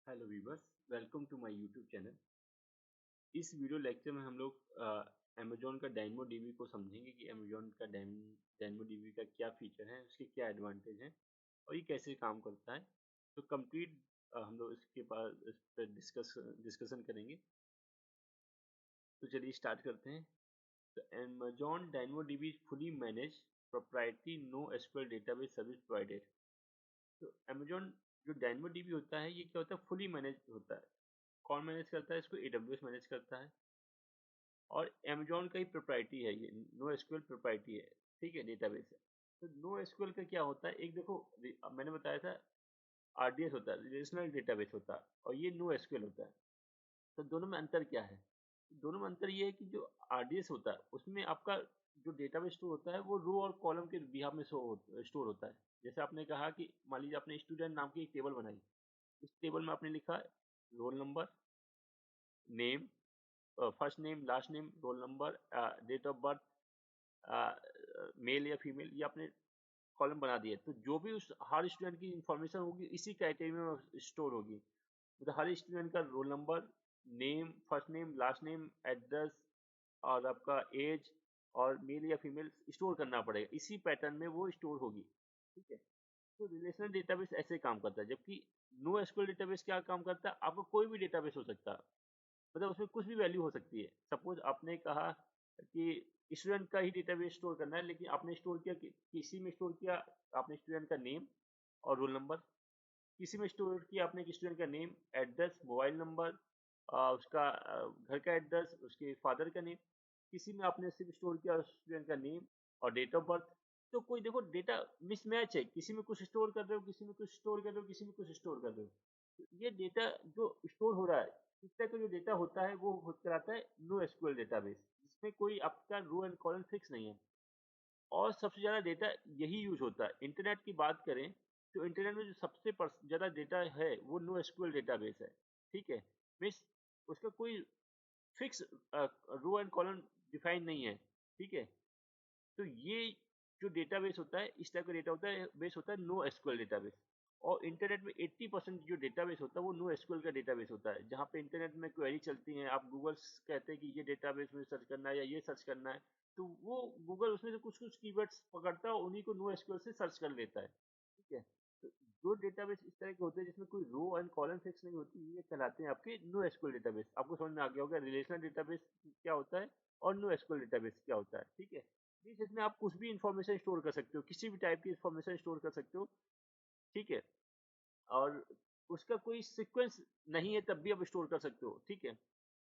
Hello viewers, welcome to my YouTube channel. इस video lecture में हम लोग अमेजोन का DynamoDB को समझेंगे कि अमेजोन का DynamoDB का क्या फीचर है, उसके क्या एडवांटेज हैं और ये कैसे काम करता है। तो कंप्लीट हम लोग इसके पास इस पर डिस्कशन करेंगे। तो चलिए स्टार्ट करते हैं। तो Amazon DynamoDB fully manage proprietary no SQL database service provided. तो अमेजोन जो DynamoDB होता है, ये क्या होता है, फुली मैनेज होता है। कौन मैनेज करता है इसको? AWS मैनेज करता है और अमेजोन का ही प्रोप्राइटी है, ये नो एसक्यूएल प्रोप्राइटी है। ठीक है, डेटाबेस है। तो नो एसक्यूएल का क्या होता है, एक देखो मैंने बताया था RDS होता है, रिलेशनल डेटाबेस होता है, और ये नो एसक्यूएल होता है। तो दोनों में अंतर क्या है? दोनों में अंतर ये है कि जो RDS होता है उसमें आपका जो डेटाबेस स्टोर होता है वो रो और कॉलम के बिहाफ में स्टोर होता है। जैसे आपने कहा कि मान लीजिए आपने स्टूडेंट नाम की एक टेबल बनाई। इस टेबल में आपने लिखा roll number, name, first name, last name, roll number, date of birth, male या फीमेल, ये आपने कॉलम बना दिए। तो जो भी उस हर स्टूडेंट की इंफॉर्मेशन होगी इसी क्राइटेरिया में स्टोर होगी। मतलब हर स्टूडेंट का role number, name, first name, last name, address और आपका एज और मेल या फीमेल स्टोर करना पड़ेगा, इसी पैटर्न में वो स्टोर होगी। ठीक है। तो रिलेशनल डेटाबेस ऐसे काम करता है, जबकि नो एसक्यूएल डेटाबेस क्या काम करता है, आपको कोई भी डेटाबेस हो सकता है। मतलब उसमें कुछ भी वैल्यू हो सकती है। सपोज आपने कहा कि स्टूडेंट का ही डेटाबेस स्टोर करना है, लेकिन आपने स्टोर किया किसी में स्टोर किया आपने स्टूडेंट का नेम और रोल नंबर, किसी में स्टोर किया आपने स्टूडेंट का नेम, एड्रेस, मोबाइल नंबर, उसका घर का एड्रेस, उसके फादर का नेम, किसी में आपने सिर्फ स्टोर किया स्टूडेंट का नेम और डेट ऑफ बर्थ। तो कोई देखो डेटा मिसमैच है, किसी में कुछ स्टोर कर रहे हो, किसी में कुछ स्टोर कर रहे हो, किसी में कुछ स्टोर कर रहे हो। तो ये डेटा जो स्टोर हो रहा है, इस तरह का जो डेटा होता है वो कहलाता है नो एसक्यूएल डेटाबेस, जिसमें कोई आपका रो एंड कॉलम फिक्स नहीं है। और सबसे ज़्यादा डेटा यही यूज होता है। इंटरनेट की बात करें तो इंटरनेट में जो सबसे ज़्यादा डेटा है वो नो एसक्यूएल डेटाबेस है। ठीक है। मीन्स उसका कोई fix row and column define नहीं है। ठीक है। तो ये जो डेटाबेस होता है, इस टाइप का डेटा होता है, बेस होता है नो एसक्यूएल डेटाबेस। और इंटरनेट में 80% जो डेटाबेस होता है वो नो एसक्यूएल का डेटाबेस होता है, जहाँ पे इंटरनेट में क्वेरी चलती हैं। आप गूगल कहते हैं कि ये डेटाबेस में सर्च करना है या ये सर्च करना है, तो वो गूगल उसमें से कुछ कुछ कीवर्ड्स पकड़ता है और उन्हीं को नो एसक्यूएल से सर्च कर लेता है। ठीक है। तो जो डेटाबेस इस तरह के होते हैं जिसमें कोई रो एंड कॉलम फिक्स नहीं होती, ये कहलाते हैं आपके नो एसक्यूएल डेटाबेस। आपको समझ में आ गया होगा रिलेशनल डेटाबेस क्या होता है और नो एसक्यूएल डेटाबेस क्या होता है। ठीक है। इसमें आप कुछ भी इंफॉर्मेशन स्टोर कर सकते हो, किसी भी टाइप की इंफॉर्मेशन स्टोर कर सकते हो। ठीक है। और उसका कोई सीक्वेंस नहीं है तब भी आप स्टोर कर सकते हो। ठीक है।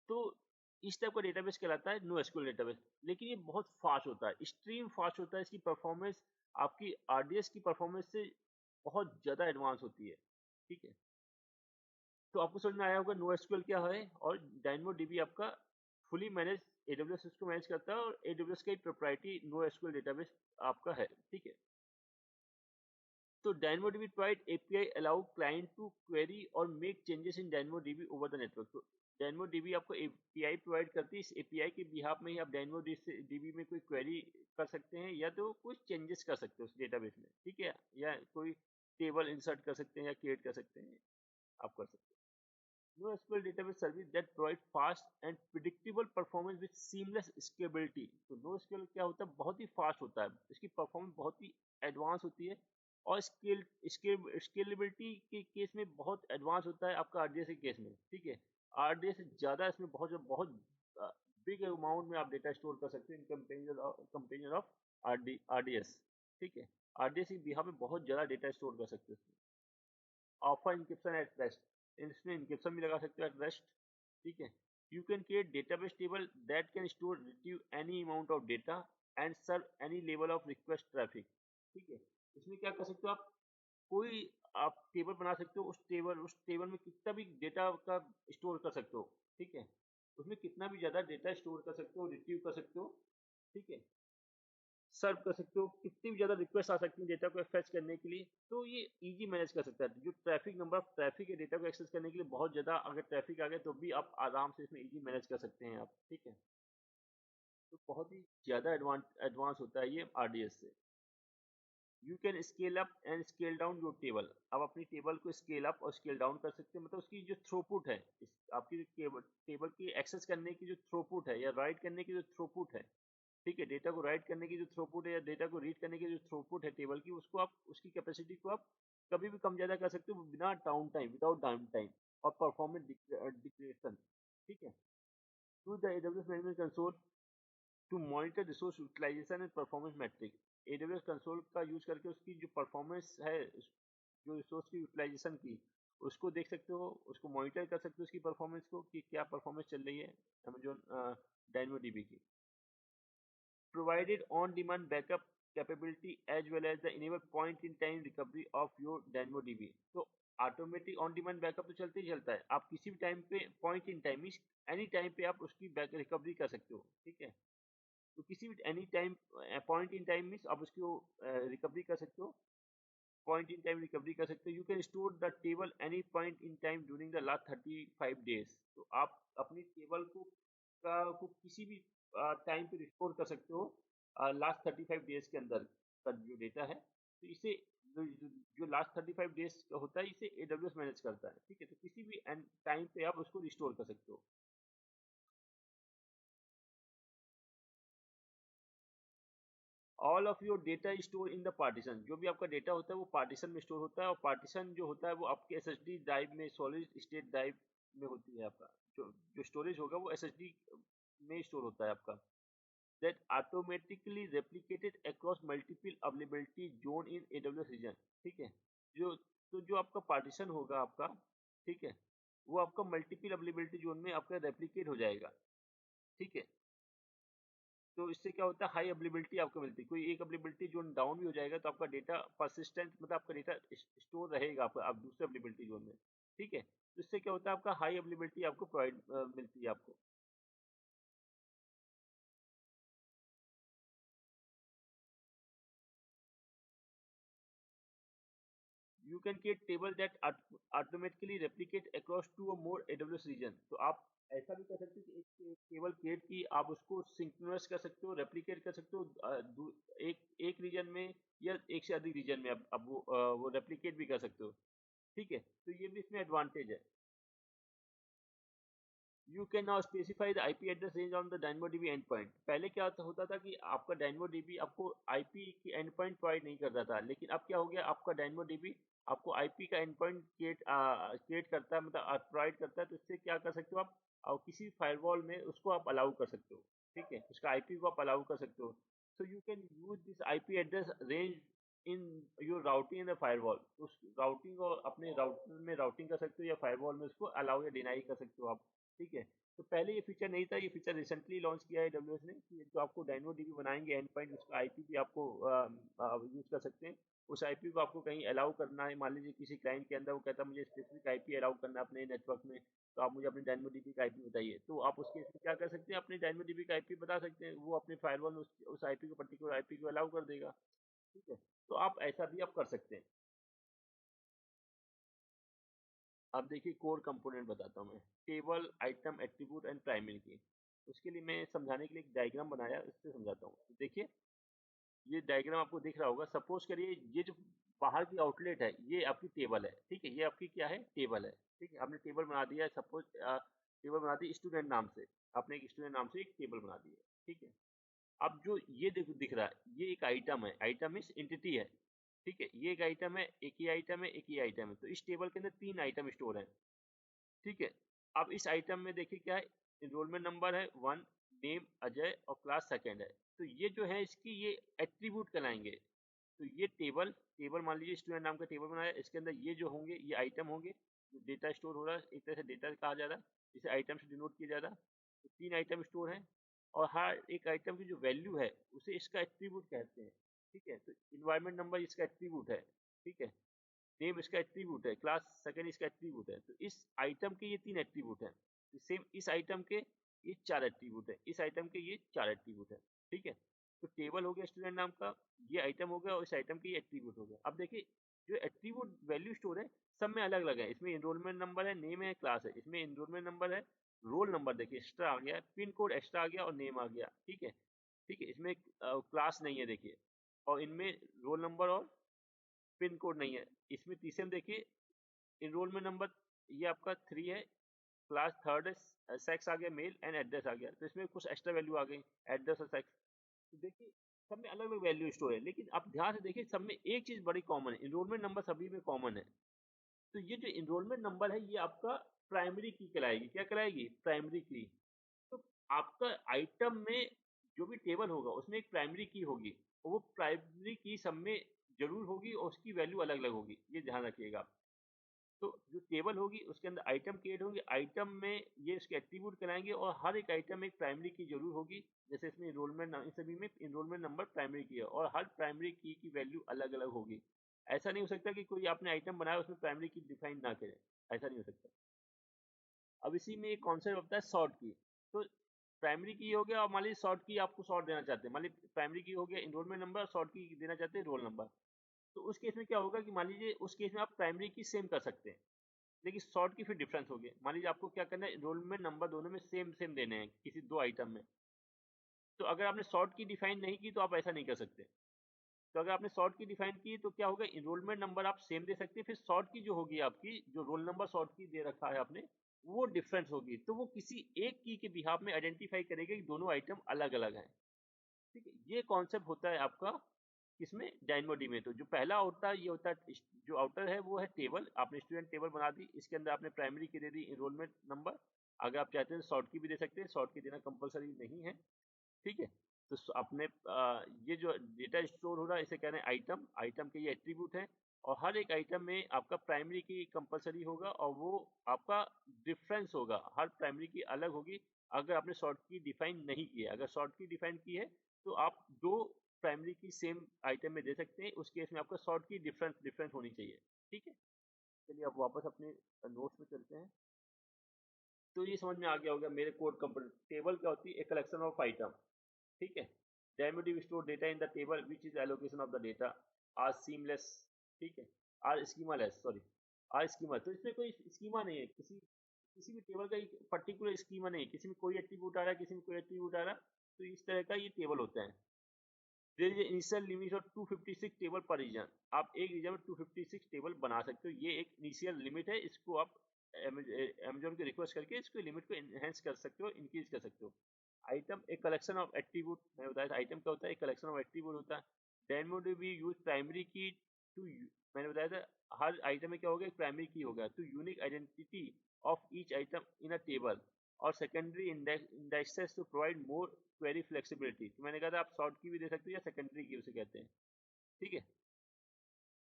तो इस टाइप का डेटाबेस कहलाता है नो एसक्यूएल डेटाबेस। लेकिन ये बहुत फास्ट होता है, एक्सट्रीम फास्ट होता है। इसकी परफॉर्मेंस आपकी आरडीएस की परफॉर्मेंस से बहुत ज्यादा एडवांस होती है। ठीक है। तो आपको समझ में आया होगा नो एसक्यूएल क्या है। और DynamoDB आपका फुली मैनेज AWS इसको मैनेज करता है, और AWS का प्रोप्राइटरी नो एसक्यूएल डेटाबेस आपका है। ठीक है। तो DynamoDB provide API allow client to query और make changes in DynamoDB over the network। तो DynamoDB आपको API प्रोवाइड करती है। इस API के बिहाफ में ही आप DynamoDB में कोई क्वेरी कर सकते हैं, या तो कुछ चेंजेस कर सकते हो उस डेटाबेस में। ठीक है। या कोई टेबल इंसर्ट कर सकते हैं या क्रिएट कर सकते हैं, आप कर सकते हैं। NoSQL database service that provide fast and predictable performance with seamless scalability। तो NoSQL क्या होता है, बहुत ही फास्ट होता है, इसकी परफॉर्मेंस बहुत ही एडवांस होती है। और स्केलेबिलिटी के केस में बहुत एडवांस होता है आपका आरडीएस के केस में। ठीक है। आरडीएस से ज़्यादा इसमें बहुत बिग अमाउंट में आप डेटा स्टोर कर सकते हैं इन कंपेरिजन ऑफ आरडीएस। ठीक है। आरडीएस के बिहाफ में बहुत ज़्यादा डेटा स्टोर कर सकते हैं। ऑफर इंक्रिप्शन एट रेस्ट, इसमें इंक्रिप्शन भी लगा सकते हो एट रेस्ट। ठीक है। You can create database table that can store retrieve any amount of data and serve any level of request traffic. ठीक है। इसमें क्या कर सकते हो आप, कोई आप टेबल बना सकते हो, उस टेबल में कितना भी डेटा का स्टोर कर सकते हो। ठीक है। उसमें कितना भी ज्यादा डेटा स्टोर कर सकते हो, रिट्रीव कर सकते हो। ठीक है। सर्व कर सकते हो, कितनी भी ज़्यादा रिक्वेस्ट आ सकती है डेटा को फेच करने के लिए। तो ये इजी मैनेज कर सकता है। जो ट्रैफिक, नंबर ऑफ ट्रैफिक है डेटा को एक्सेस करने के लिए बहुत ज़्यादा, अगर ट्रैफिक आ गया तो भी आप आराम से इसमें इजी मैनेज कर सकते हैं आप। ठीक है। तो बहुत ही ज़्यादा एडवांस होता है ये आरडीएस से। You can scale up and scale down your table. आप अपनी टेबल को स्केल अप और स्केल डाउन कर सकते हैं, मतलब उसकी जो थ्रूपुट है, आपकी टेबल की एक्सेस करने की जो थ्रूपुट है या राइट करने की जो थ्रूपुट है, ठीक है, डेटा को राइट करने की जो थ्रूपुट है या डेटा को रीड करने की जो थ्रूपुट है टेबल की, उसको आप उसकी कैपेसिटी को आप कभी भी कम ज्यादा कर सकते हो बिना down time, without down time और परफॉर्मेंस डिक्लेरेशन। ठीक है, to the AWS management console to monitor resource utilization and performance metric. AWS console का यूज करके उसकी जो परफॉर्मेंस है, जो रिसोर्स की यूटिलाइजेशन की, उसको देख सकते हो, उसको मॉनिटर कर सकते हो उसकी परफॉर्मेंस को कि क्या परफॉर्मेंस चल रही है Amazon DynamoDB की। Provided on-demand backup capability as well as the enable point-in-time recovery of your DynamoDB। तो ऑटोमेटिक ऑन डिमांड बैकअप तो चलते ही चलता है, आप किसी भी टाइम पे point in time means any time पे आप उसकी बैक रिकवरी कर सकते हो। ठीक है, तो किसी भी any time point in time means आप उसको रिकवरी कर सकते हो, पॉइंट इन टाइम रिकवरी कर सकते हो। You can store the table any point in time during the last 35 days. तो आप अपनी टेबल को किसी भी टाइम पे रिस्टोर कर सकते हो लास्ट 35 डेज के अंदर का जो डेटा है। तो इसे जो लास्ट 35 डेज का होता है इसे AWS मैनेज करता है। ठीक है, तो किसी भी टाइम पे आप उसको रिस्टोर कर सकते हो। All of your data store in the partition. जो भी आपका डेटा होता है वो पार्टीशन में स्टोर होता है, और पार्टीशन जो होता है वो आपके SSD ड्राइव में, सॉलिड स्टेट ड्राइव में होती है। आपका जो स्टोरेज होगा वो SSD में स्टोर होता है आपका। That automatically replicated across multiple availability zone in AWS region. ठीक है, जो तो जो आपका पार्टीशन होगा आपका, ठीक है, वो आपका मल्टीपल अवेलेबिलिटी जोन में आपका रेप्लिकेट हो जाएगा। ठीक है, तो इससे क्या होता है, हाई अवेलेबिलिटी आपको मिलती है। कोई एक अवेलेबिलिटी जोन डाउन भी हो जाएगा तो आपका डेटा परसिस्टेंट, मतलब आपका डेटा स्टोर रहेगा आपका आप दूसरे अवेलेबिलिटी जोन में। ठीक है, तो इससे क्या होता है, आपका हाई अवेलेबिलिटी आपको प्रोवाइड मिलती है आपको। You can create table that automatically replicate across two और मोर AWS रीजन। तो आप ऐसा भी कर सकते हो कि एक टेबल क्रिएट की आप उसको सिंक्रोनस कर सकते हो, रेप्लिकेट कर सकते हो एक रीजन में या एक से अधिक रीजन में आप वो रेप्लिकेट भी कर सकते हो। ठीक है, तो ये भी इसमें एडवांटेज है। You can now specify the IP address range on the DynamoDB and point. पहले क्या होता था कि आपका DynamoDB आपको आईपी की एंड पॉइंट प्रोवाइड नहीं करता था, लेकिन अब क्या हो गया, आपका DynamoDB आपको आईपी का एंड पॉइंट क्रिएट करता है, मतलब प्रोवाइड करता है। तो इससे क्या कर सकते हो आप, किसी फायरवॉल में उसको आप अलाउ कर सकते हो। ठीक है, उसका आईपी को आप अलाउ कर सकते हो। So you can use this IP address range in your routing in the firewall. उस राउटिंग को अपने राउटर में राउटिंग कर सकते हो या फायरवॉल में उसको अलाउ या डिनाई कर सकते हो आप। ठीक है, तो पहले ये फीचर नहीं था, ये फीचर रिसेंटली लॉन्च किया है AWS ने कि जो आपको DynamoDB बनाएंगे एंड पॉइंट, उसका आईपी भी आपको यूज कर सकते हैं। उस आईपी को आपको कहीं अलाउ करना है, मान लीजिए किसी क्लाइंट के अंदर वो कहता है मुझे स्पेसिफिक आईपी अलाउ करना है अपने नेटवर्क में, तो आप मुझे अपने DynamoDB का आईपी बताइए। तो आप उसके इसमें क्या कर सकते हैं, अपने DynamoDB का आईपी बता सकते हैं, वो अपने फायरवॉल में उस आईपी को, पर्टिकुलर आईपी को अलाउ कर देगा। ठीक है, तो आप ऐसा भी आप कर सकते हैं। अब देखिए कोर कंपोनेंट बताता हूँ मैं, table, item, attribute and primary की। उसके लिए मैं समझाने के लिए एक डायग्राम बनाया, इससे समझाता हूँ। तो देखिए, ये डायग्राम आपको दिख रहा होगा। सपोज करिए ये जो बाहर की आउटलेट है ये आपकी टेबल है। ठीक है, ये आपकी क्या है, टेबल है। ठीक है, आपने टेबल बना दिया है, सपोज टेबल बना दी स्टूडेंट नाम से, आपने एक स्टूडेंट नाम से एक टेबल बना दी है। ठीक है, अब जो ये दिख रहा है ये एक आइटम है, आइटम इस एंटिटी है। ठीक है, ये एक आइटम है, एक ही आइटम है, एक ही आइटम है। तो इस टेबल के अंदर 3 आइटम स्टोर है। ठीक है, अब इस आइटम में देखिए क्या है, इनरोलमेंट नंबर है 1, नेम अजय और क्लास सेकंड है। तो ये जो है इसकी ये एट्रीब्यूट कहलाएंगे। तो ये टेबल टेबल मान लीजिए स्टूडेंट नाम का टेबल बनाया, इसके अंदर ये जो होंगे ये आइटम होंगे, जो डेटा स्टोर हो रहा है, एक तरह से डेटा कहा जा रहा है, इसे आइटम से डिनोट किया जा रहा है। तो 3 आइटम स्टोर हैं, और हर एक आइटम की जो वैल्यू है उसे इसका एट्रीब्यूट कहते हैं। ठीक है, तो इन्वायरमेंट नंबर इसका एट्रीब्यूट है। ठीक है, नेम इसका एट्रीब्यूट है, क्लास सेकंड इसका एट्रीब्यूट है। तो इस आइटम के ये 3 एट्रीब्यूट है, सेम इस आइटम के ये 4 एट्रीब्यूट है, इस आइटम के ये 4 एट्रीब्यूट है। ठीक है, तो टेबल हो गया स्टूडेंट नाम का, ये आइटम हो गया, और इस आइटम के ये एट्रीब्यूट हो गया। अब देखिए जो एट्रीब्यूट वैल्यू स्टोर है सब में अलग अलग है। इसमें इनरोलमेंट नंबर है, नेम है, क्लास है। इसमें इनरोलमेंट नंबर है, रोल नंबर देखिए एक्स्ट्रा आ गया, पिन कोड एक्स्ट्रा आ गया और नेम आ गया। ठीक है, ठीक है, इसमें क्लास नहीं है देखिए। और इनमें रोल नंबर और पिन कोड नहीं है। इसमें तीसरे में देखिए इनरोलमेंट नंबर ये आपका 3 है, क्लास थर्ड है, सेक्स आ गया मेल एंड एड्रेस आ गया, तो इसमें कुछ एक्स्ट्रा वैल्यू आ गई, एड्रेस और सेक्स। तो देखिए सब में अलग अलग वैल्यू स्टोर है, लेकिन आप ध्यान से देखिए सब में एक चीज बड़ी कॉमन है, इनरोलमेंट नंबर सभी में कॉमन है। तो ये जो इनरोलमेंट नंबर है ये आपका प्राइमरी की कहलाएगी, क्या कहलाएगी, प्राइमरी की। तो आपका आइटम में जो भी टेबल होगा उसमें एक प्राइमरी की होगी, और वो प्राइमरी की सब में जरूर होगी और उसकी वैल्यू अलग अलग होगी, ये ध्यान रखिएगा आप। तो जो टेबल होगी उसके अंदर आइटम क्रिएट होंगे, आइटम में ये इसके एट्रीब्यूट कराएंगे, और हर एक आइटम में एक प्राइमरी की जरूर होगी। जैसे इसमें इनरोलमेंट, इन सभी में इनरोलमेंट नंबर प्राइमरी की है, और हर प्राइमरी की वैल्यू अलग अलग होगी। ऐसा नहीं हो सकता कि कोई आपने आइटम बनाया उसमें प्राइमरी की डिफाइन ना करे, ऐसा नहीं हो सकता। अब इसी में एक कॉन्सेप्ट होता है सॉर्ट की। तो प्राइमरी की हो गया, और मान लीजिए सॉर्ट की आपको सॉर्ट देना चाहते हैं, मान लीजिए प्राइमरी की हो गया इनरोलमेंट नंबर, और सॉर्ट की देना चाहते हैं रोल नंबर। तो उस केस में क्या होगा कि मान लीजिए उस केस में आप प्राइमरी की सेम कर सकते हैं, लेकिन शॉर्ट की फिर डिफरेंस होगी। मान लीजिए आपको क्या करना है, इनरोलमेंट नंबर दोनों में सेम सेम देने हैं किसी दो आइटम में। तो अगर आपने शॉर्ट की डिफाइन नहीं की तो आप ऐसा नहीं कर सकते। तो अगर आपने शॉर्ट की डिफाइन की तो क्या होगा, इनरोलमेंट नंबर आप सेम दे सकते हैं, फिर शॉर्ट की जो होगी आपकी, जो रोल नंबर शॉर्ट की दे रखा है आपने, वो डिफरेंस होगी, तो वो किसी एक की के बिहाफ में आइडेंटिफाई करेगा कि दोनों आइटम अलग अलग हैं। ठीक है, ये कॉन्सेप्ट होता है आपका किसमें, डायनमोडी में। तो जो पहला होता है ये होता है जो आउटर है वो है टेबल, आपने स्टूडेंट टेबल बना दी, इसके अंदर आपने प्राइमरी की दे दी इनरोलमेंट नंबर। अगर आप चाहते हैं शॉर्ट की भी दे सकते हैं, शॉर्ट की देना कंपलसरी नहीं है। ठीक है, तो अपने ये जो डेटा स्टोर हो रहा है इसे कह रहे हैं आइटम, आइटम के ये एट्रीब्यूट है, और हर एक आइटम में आपका प्राइमरी की कंपलसरी होगा, और वो आपका डिफरेंस होगा, हर प्राइमरी की अलग होगी। अगर आपने शॉर्ट की डिफाइन नहीं की है, अगर शॉर्ट की डिफाइन की है तो आप दो प्राइमरी की सेम आइटम में दे सकते हैं, उस केस में आपका शॉर्ट की डिफरेंस डिफरेंस होनी चाहिए। ठीक है, चलिए आप वापस अपने नोट्स में चलते हैं। तो ये समझ में आ गया होगा मेरे कोड कंपोनेंट। टेबल क्या होती है, एक कलेक्शन ऑफ आइटम। ठीक है, DynamoDB store data in the table which is allocation of the data are seamless. ठीक है, are schemaless, sorry, are schema. तो इसमें कोई स्कीमा नहीं है, किसी किसी भी टेबल का एक पर्टिकुलर स्कीमा नहीं है, किसी में कोई एट्रीब्यूट आ रहा है, किसी में कोई एट्रीब्यूट आ रहा है। तो इस तरह का ये टेबल होता है। There is initial limit of 256 table per region. आप एक रीजन में 256 टेबल बना सकते हो, ये एक इनिशियल लिमिट है। इसको आप अमेजोन को रिक्वेस्ट करके इसको लिमिट को एनहेंस कर सकते हो, इंक्रीज कर सकते हो। आइटम एक कलेक्शन ऑफ एट्रीब्यूट, मैं बताया था आइटम क्या होता है, एक कलेक्शन ऑफ एट्रीब्यूट होता है। डेमोडीबी यूज प्राइमरी की टू, मैंने बताया था हर आइटम में क्या होगा, एक प्राइमरी की होगा to unique identity of each item in a table, और secondary indexes to provide more query flexibility. तो मैंने कहा था आप शॉर्ट की भी दे सकते हो या सेकेंडरी की उसे कहते हैं। ठीक है,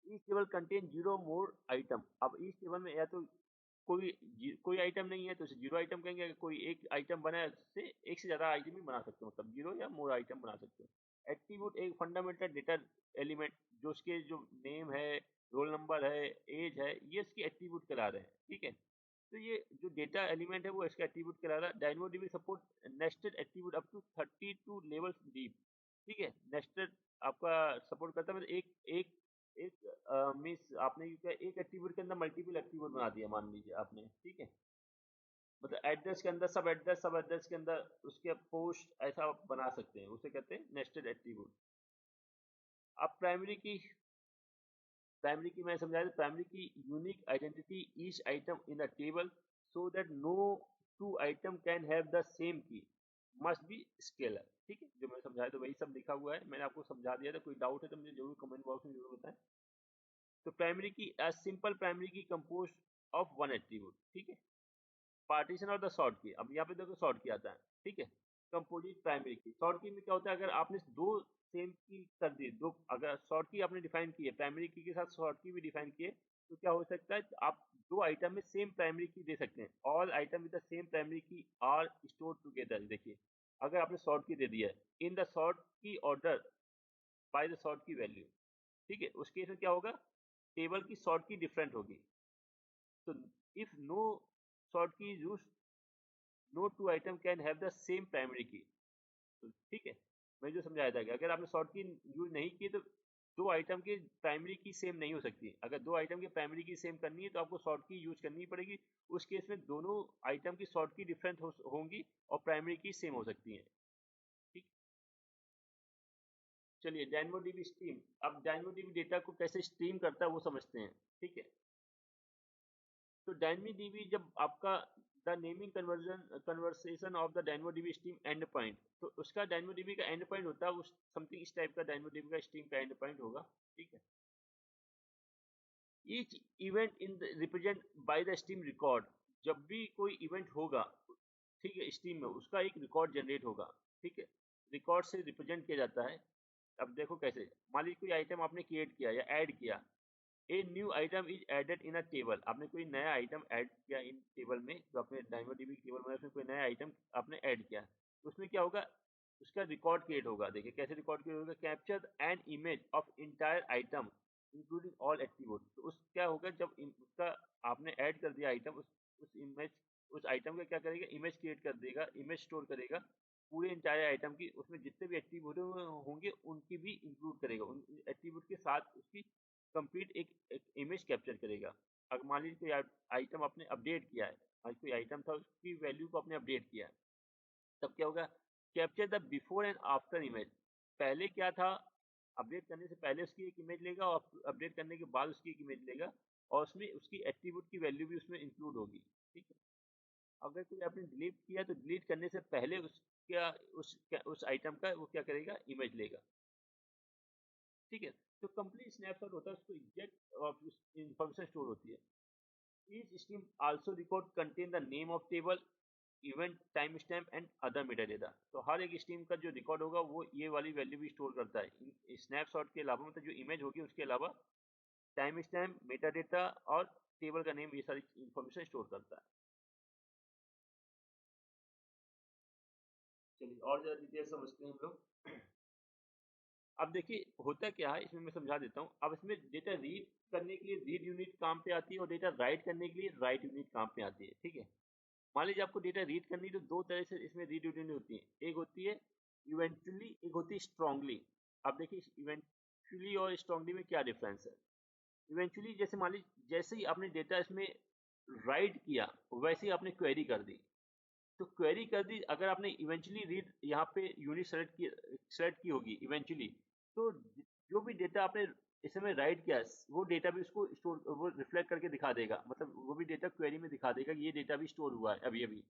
ईच टेबल कंटेन जीरो मोर आइटम। अब ईच टेबल में या तो कोई आइटम नहीं है तो उसे जीरो आइटम कहेंगे, अगर कोई एक आइटम बना है उससे एक से ज्यादा आइटम भी बना सकते हो, मतलब जीरो या मोर आइटम बना सकते हो। एट्रीब्यूट एक फंडामेंटल डेटा एलिमेंट, जो उसके जो नेम है, रोल नंबर है, एज है, ये इसकी एट्रीब्यूट करा रहे हैं। ठीक है, तो ये जो डेटा एलिमेंट है वो इसका एट्रीब्यूट करा रहा है। DynamoDB support nested attribute up to 32 levels deep. ठीक है, नेस्टेड आपका सपोर्ट करता है, मतलब एक एक एक मीन्स आपने क्या एक एट्रीब्यूट के अंदर मल्टीपल एट्रीब्यूट बना दिया मान लीजिए आपने। ठीक है, मतलब एड्रेस के अंदर सब एड्रेस के अंदर उसके पोस्ट ऐसा आप बना सकते हैं, उसे कहते हैं नेस्टेड एट्रीब्यूट। अब प्राइमरी की मैं समझाया, primary key unique identity each item in a table so that no two item can have the same key must be scalar. ठीक है, जो मैं समझाया तो वही सब लिखा हुआ है, मैंने आपको समझा दिया था। कोई डाउट है तो मुझे जरूर कमेंट बॉक्स में जरूर बताएं। तो प्राइमरी की सिंपल प्राइमरी की कंपोज ऑफ वन एट्रीब्यूट। ठीक है, पार्टीशन ऑफ द शॉर्ट की, अब यहाँ पे देखो शॉर्ट की आता है। ठीक है, कंपोजिट प्राइमरी की, शॉर्ट की में क्या होता है, अगर आपने दो सेम की कर दी, दो अगर शॉर्ट की आपने डिफाइन की है, प्राइमरी की के साथ शॉर्ट की भी डिफाइन की है, तो क्या हो सकता है, आप दो आइटम में सेम प्राइमरी की दे सकते हैं। All item with the same primary की आर स्टोर टुगेदर। देखिए, अगर आपने शॉर्ट की दे दी है, इन द शॉर्ट की ऑर्डर बाय द शॉर्ट की वैल्यू। ठीक है, उस केस में क्या होगा, टेबल की शॉर्ट की डिफरेंट होगी। तो if no short key use, no two item can have the same primary key. तो ठीक है, मैं जो समझाया था कि अगर आपने शॉर्ट की यूज नहीं की तो दो आइटम की प्राइमरी की सेम नहीं हो सकती। अगर दो आइटम की प्राइमरी की सेम करनी है तो आपको शॉर्ट की यूज करनी पड़ेगी। उस केस में दोनों आइटम की शॉर्ट की डिफरेंट होंगी और प्राइमरी की सेम हो सकती है। ठीक। चलिए DynamoDB स्ट्रीम, अब DynamoDB डेटा को कैसे स्ट्रीम करता है वो समझते हैं, ठीक है। तो DynamoDB जब आपका the naming conversation of the DynamoDB stream and point, तो उसका DynamoDB का एंड पॉइंट होता है उस समथिंग इस टाइप का DynamoDB का स्ट्रीम का एंड पॉइंट होगा, ठीक है। Each event in represent by the stream record, जब भी कोई इवेंट होगा, ठीक है, स्ट्रीम में उसका एक रिकॉर्ड जनरेट होगा, ठीक है, रिकॉर्ड से रिप्रेजेंट किया जाता है। अब देखो कैसे, मान लीजिए कोई आइटम आपने क्रिएट किया या ऐड किया, a new item is added in a table, आपने कोई नया आइटम ऐड किया इन टेबल में, जो अपने DynamoDB टेबल में उसमें कोई नया आइटम आपने ऐड किया, तो उसमें क्या होगा, उसका रिकॉर्ड क्रिएट होगा। देखिए कैसे रिकॉर्ड क्रिएट होगा, capture an image of entire item including all attribute, तो उस क्या होगा, जब उसका आपने ऐड कर दिया आइटम, उस इमेज, उस आइटम का क्या करेगा, इमेज क्रिएट कर देगा, इमेज स्टोर करेगा पूरे इंटायर आइटम की, उसमें जितने भी एट्रीब्यूट होंगे उनकी भी इंक्लूड करेगा, उन एट्रीब्यूट के साथ उसकी कंप्लीट एक इमेज कैप्चर करेगा। अगर मान लीजिए कोई आइटम आपने अपडेट किया है, आज कोई आइटम था उसकी वैल्यू को आपने अपडेट किया है, तब क्या होगा, capture the before and after image, पहले क्या था, अपडेट करने से पहले उसकी एक इमेज लेगा और अपडेट करने के बाद उसकी एक इमेज लेगा, और उसमें उसकी एट्रीब्यूट की वैल्यू भी उसमें इंक्लूड होगी, ठीक है। अगर कोई आपने डिलीट किया तो डिलीट करने से पहले उस आइटम का वो क्या करेगा, इमेज लेगा, ठीक है। तो कंप्लीट स्नैपशॉट होता है, उसको एग्जैक्ट इंफॉर्मेशन स्टोर होती है। Each stream also record contain the name of table, event, time stamp and other matter data, तो हर एक स्ट्रीम का जो रिकॉर्ड होगा वो ये वाली वैल्यू भी स्टोर करता है। स्नैपशॉट के अलावा, मतलब जो इमेज होगी उसके अलावा टाइम स्टैम्प, मेटा डेटा और टेबल का नेम, ये सारी इंफॉर्मेशन स्टोर करता है। चलिए और ज्यादा डिटेल समझते हैं हम लोग। अब देखिए होता क्या है, इसमें मैं समझा देता हूँ। अब इसमें डेटा रीड करने के लिए रीड यूनिट काम पे आती है, और डेटा राइट करने के लिए राइट यूनिट काम पे आती है, ठीक है। मान लीजिए आपको डेटा रीड करनी है, तो दो तरह से इसमें रीड यूनिट होती है, एक होती है इवेंचुअली, एक होती है स्ट्रांगली। अब देखिए इवेंचुअली और स्ट्रांगली में क्या डिफरेंस है। इवेंचुअली जैसे मान लीजिए जैसे ही आपने डेटा इसमें राइट किया, वैसे ही आपने क्वेरी कर दी, तो क्वेरी कर दी, अगर आपने इवेंचुअली रीड यहाँ पे यूनिट सेलेक्ट की होगी इवेंचुअली, तो जो भी डेटा आपने इस समय राइट किया, वो डेटा भी उसको स्टोर, वो रिफ्लेक्ट करके दिखा देगा, मतलब वो भी डेटा क्वेरी में दिखा देगा कि ये डेटा भी स्टोर हुआ है अभी अभी,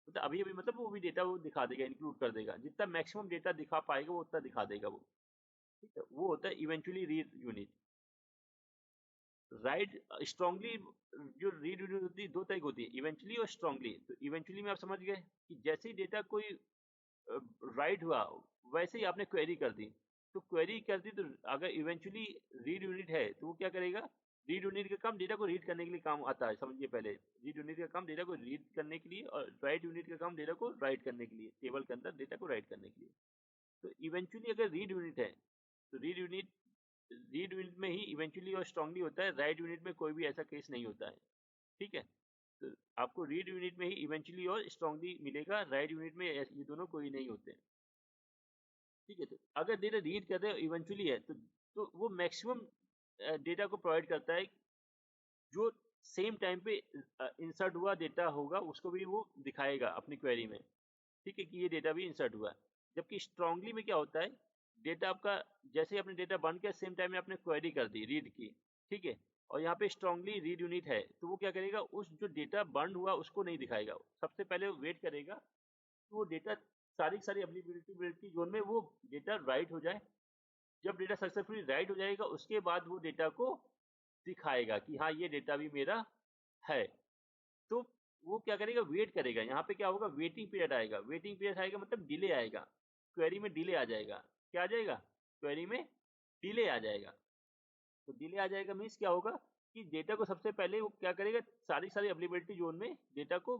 मतलब अभी अभी, मतलब वो भी डेटा वो दिखा देगा, इंक्लूड कर देगा, जितना मैक्सिमम डेटा दिखा पाएगा वो उतना दिखा देगा वो, ठीक है। वो होता है eventually read unit. Right strongly, जो रीड यूनिट होती है दो तरह की होती है, इवेंचुअली और स्ट्रांगली। तो इवेंचुअली में आप समझ गए कि जैसे ही डेटा कोई राइट हुआ, वैसे ही आपने क्वेरी कर दी, तो क्वेरी कर दी, तो अगर इवेंचुअली रीड यूनिट है तो वो क्या करेगा, रीड यूनिट का काम डेटा को रीड करने के लिए काम आता है, समझिए पहले, रीड यूनिट का काम डेटा को रीड करने के लिए, और राइट यूनिट का काम डेटा को राइट करने के लिए, टेबल के अंदर डेटा को राइट करने के लिए। तो इवेंचुअली अगर रीड यूनिट है, तो रीड यूनिट में ही इवेंचुअली और स्ट्रांगली होता है, राइट यूनिट में कोई भी ऐसा केस नहीं होता है, ठीक है। तो आपको रीड यूनिट में ही इवेंचुअली और स्ट्रांगली मिलेगा, राइट यूनिट में ये दोनों कोई नहीं होते हैं, ठीक है। तो अगर डेटा रीड कर रहे हो इवेंचुअली है, तो वो मैक्सिमम डेटा को प्रोवाइड करता है, जो सेम टाइम पे इंसर्ट हुआ डेटा होगा उसको भी वो दिखाएगा अपनी क्वेरी में, ठीक है, कि ये डेटा भी इंसर्ट हुआ है। जबकि स्ट्रांगली में क्या होता है, डेटा आपका जैसे ही आपने डेटा बंद किया, सेम टाइम में आपने क्वेरी कर दी, रीड की, ठीक है, और यहाँ पे स्ट्रांगली रीड यूनिट है, तो वो क्या करेगा, उस जो डेटा बंद हुआ उसको नहीं दिखाएगा, सबसे पहले वो वेट करेगा कि वो डेटा सारी सारी अवेलेबिलिटी जोन में वो डेटा राइट हो जाए। जब डेटा सक्सेसफुली राइट हो जाएगा, उसके बाद वो डेटा को दिखाएगा कि हाँ ये डेटा भी मेरा है। तो वो क्या करेगा, वेट करेगा, यहाँ पे क्या होगा, वेटिंग पीरियड आएगा, वेटिंग पीरियड आएगा मतलब डिले आएगा, क्वेरी में डिले आ जाएगा, क्या आ जाएगा, क्वेरी में डिले आ जाएगा। तो डिले आ जाएगा मीन्स क्या होगा, कि डेटा को सबसे पहले वो क्या करेगा, सारी सारी अवेलेबिलिटी जोन में डेटा को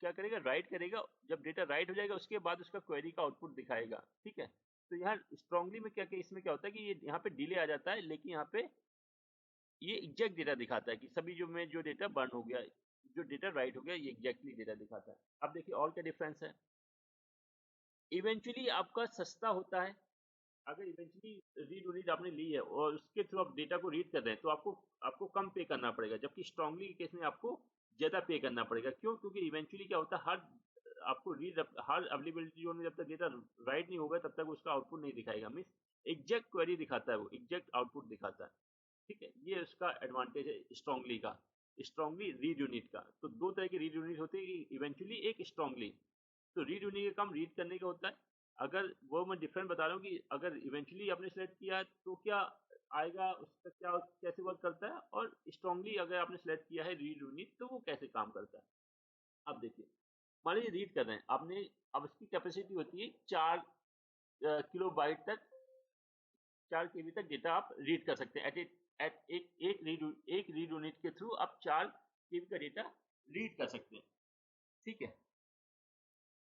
क्या करेगा, राइट करेगा। जब डेटा राइट हो जाएगा उसके बाद उसका क्वेरी का आउटपुट दिखाएगा, ठीक है। तो यहाँ स्ट्रांगली में क्या इसमें क्या होता है कि ये यहाँ पे डिले आ जाता है, लेकिन यहाँ पे ये एग्जैक्ट डेटा दिखाता है कि सभी जो डेटा बर्न हो गया, जो डेटा राइट हो गया, ये एग्जैक्टली डेटा दिखाता है। अब देखिए और क्या डिफरेंस है। इवेंचुअली आपका सस्ता होता है, अगर इवेंचुअली रीड यूनिट आपने ली है और उसके थ्रू आप डेटा को रीड कर रहे हैं, तो आपको आपको कम पे करना पड़ेगा, जबकि स्ट्रांगली के केस में आपको ज्यादा पे करना पड़ेगा। क्यों? क्योंकि इवेंचुअली क्या होता है, हर अवेलेबिलिटी जोन में जब तक डेटा राइट नहीं होगा तब तक उसका आउटपुट नहीं दिखाएगा, मीन्स एग्जैक्ट क्वेरी दिखाता है, वो एग्जैक्ट आउटपुट दिखाता है। ठीक है, ये उसका एडवांटेज है स्ट्रांगली का, स्ट्रांगली रीड यूनिट का। तो दो तरह के रीड यूनिट होते हैं, इवेंचुअली एक स्ट्रांगली। तो रीड यूनिट का काम रीड करने का होता है। अगर वो मैं डिफरेंट बता रहा हूँ कि अगर इवेंचुअली आपने सेलेक्ट किया है तो क्या आएगा, उसका क्या कैसे वर्क करता है, और स्ट्रांगली अगर आपने सेलेक्ट किया है रीड यूनिट तो वो कैसे काम करता है। अब देखिए, मान लीजिए रीड कर रहे हैं आपने, अब इसकी कैपेसिटी होती है 4 किलो बाइट तक, 4 केबी तक डेटा आप रीड कर सकते हैं। एट एक रीड यूनिट के थ्रू आप 4 केबी का डेटा रीड कर सकते हैं। ठीक है,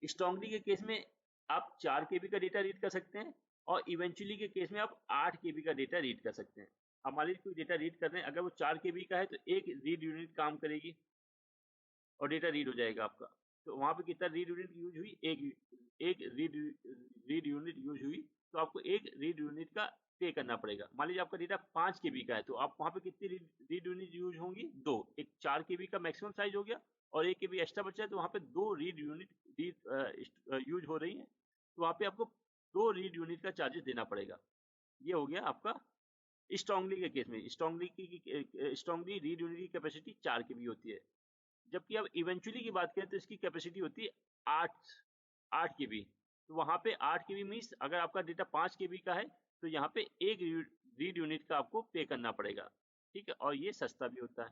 स्ट्रांगली के केस में आप 4 केबी का डेटा रीड कर सकते हैं, और इवेंचुअली के केस में आप 8 केबी का डेटा रीड कर सकते हैं। अब मान लीजिए कोई डेटा रीड कर रहे हैं, अगर वो 4 केबी का है तो एक रीड यूनिट काम करेगी और डेटा रीड हो जाएगा आपका। तो वहां पे कितना रीड यूनिट यूज हुई, एक रीड यूनिट यूज हुई, तो आपको एक रीड यूनिट का पे करना पड़ेगा। मान लीजिए आपका डेटा 5 केबी का है, तो आप वहां पे कितनी रीड यूनिट यूज होंगी, 2। एक 4 केबी का मैक्सिमम साइज हो गया, और 1 केबी एक्स्ट्रा बचा है, तो वहां पे 2 रीड यूनिट यूज हो रही है, तो वहां पे आपको 2 रीड यूनिट का चार्जेस देना पड़ेगा। ये हो गया आपका स्ट्रांगली के केस में। स्ट्रांगली रीड यूनिट की कैपेसिटी 4 केबी होती है। जबकि अब इवेंचुअली की बात करें तो इसकी कैपेसिटी होती है 8 केबी। तो वहां पे 8 केबी मीन्स अगर आपका डेटा 5 केबी का है तो यहाँ पे एक रीड यूनिट का आपको पे करना पड़ेगा। ठीक है, और ये सस्ता भी होता है।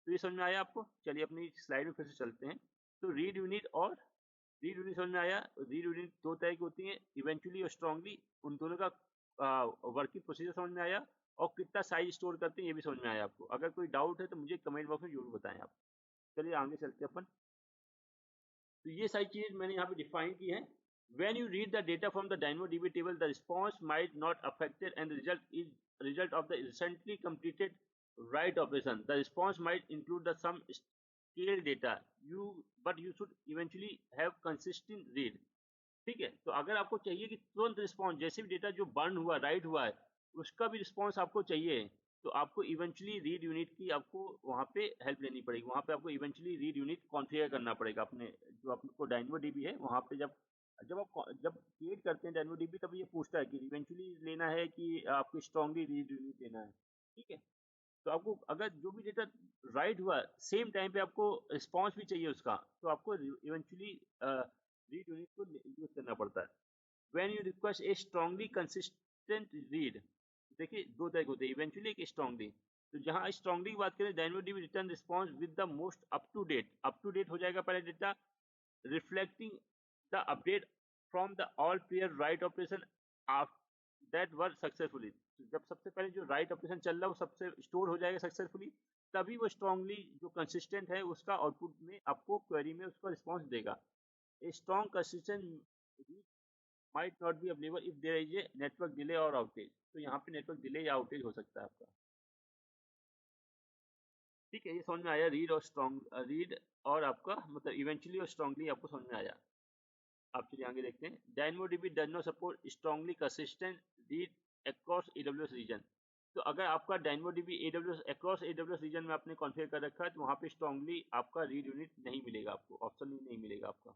तो ये समझ में आया आपको। चलिए अपनी स्लाइड में फिर से चलते हैं। तो रीड यूनिट समझ में आया। रीड यूनिट दो तरह की होती है, इवेंचुअली और स्ट्रांगली। उन दोनों का वर्किंग प्रोसीजर समझ में आया, और कितना साइज स्टोर करते हैं ये भी समझ में आया आपको। अगर कोई डाउट है तो मुझे कमेंट बॉक्स में जरूर बताएं आप। चलिए आगे चलते हैं अपन। तो ये सारी चीजें मैंने यहाँ पे डिफाइन की है। When you read the data from the DynamoDB table, the response might not affected, and the result of the recently completed write operation. The response might include the some scale data. But you should eventually have consistent read. ठीक है, तो अगर आपको चाहिए कि तुरंत response, जैसे भी डेटा जो बर्न हुआ, राइट हुआ है, उसका भी रिस्पॉन्स आपको चाहिए, तो आपको इवेंचुअली रीड यूनिट की आपको वहाँ पे हेल्प लेनी पड़ेगी। वहाँ पे आपको इवेंचुअली रीड यूनिट कॉन्फ़िगर करना पड़ेगा अपने, जो आपको DynamoDB है वहाँ पे। जब क्रिएट करते हैं DynamoDB, तब ये पूछता है कि इवेंचुअली लेना है कि आपको स्ट्रांगली रीड यूनिट लेना है। ठीक है, तो आपको अगर जो भी डेटा राइट हुआ सेम टाइम पे आपको रिस्पॉन्स भी चाहिए उसका, तो आपको इवेंचुअली रीड यूनिट को यूज करना पड़ता है। When you request A strongly consistent read, देखिए दो तरह के होते हैं, इवेंचुअली एक स्ट्रांगली। तो जहां स्ट्रांगली की बात करें, DynamoDB return response with the most up to date हो जाएगा पहले data, reflecting the update from the all prior write operation that were successfully. जब सबसे पहले जो राइट ऑपरेशन चल रहा है वो सबसे स्टोर हो जाएगा सक्सेसफुली, तभी वो स्ट्रांगली जो कंसिस्टेंट है उसका आउटपुट में आपको क्वेरी में उसका रिस्पॉन्स देगा। A strong consistent might not be available if there is a network delay or outage. तो यहाँ पे नेटवर्क डिले या आउटेज हो सकता है आपका। ठीक है, ये समझ में आया। रीड और आपका मतलब इवेंचुअली और स्ट्रांगली आपको समझ में आया। आप चलिए आगे देखते हैं। DynamoDB does not support strongly consistent read across AWS region। तो अगर आपका DynamoDB AWS across AWS region में आपने कॉन्फ़िगर कर रखा है, तो वहाँ पे स्ट्रांगली आपका रीड यूनिट नहीं मिलेगा आपको, ऑप्शन नहीं मिलेगा आपका।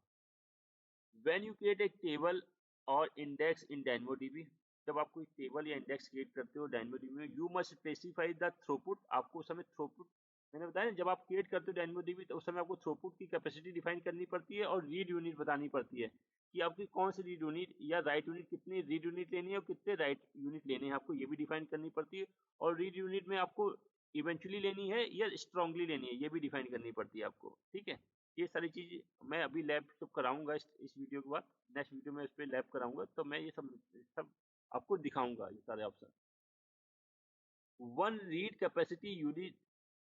When you create a table or index in DynamoDB, जब आप कोई टेबल या इंडेक्स क्रिएट करते हो DynamoDB में, you must specify the throughput. आपको उस समय थ्रूपुट, मैंने बताया ना, जब आप क्रिएट करते हो DynamoDB तो उस समय आपको थ्रूपुट की कैपेसिटी डिफाइन करनी पड़ती है, और रीड यूनिट बतानी पड़ती है कि आपकी कौन सी रीड यूनिट या राइट यूनिट, कितनी रीड यूनिट लेनी है और कितने राइट यूनिट लेने हैं, आपको ये भी डिफाइन करनी पड़ती है। और रीड यूनिट में आपको इवेंचुअली लेनी है या स्ट्रांगली लेनी है, ये भी डिफाइन करनी पड़ती है आपको। ठीक है, ये सारी चीज मैं अभी लैब सब कराऊंगा इस वीडियो के बाद। नेक्स्ट वीडियो में इस पर लैब कराऊंगा, तो मैं ये सब आपको दिखाऊंगा, ये सारे option. One read capacity unit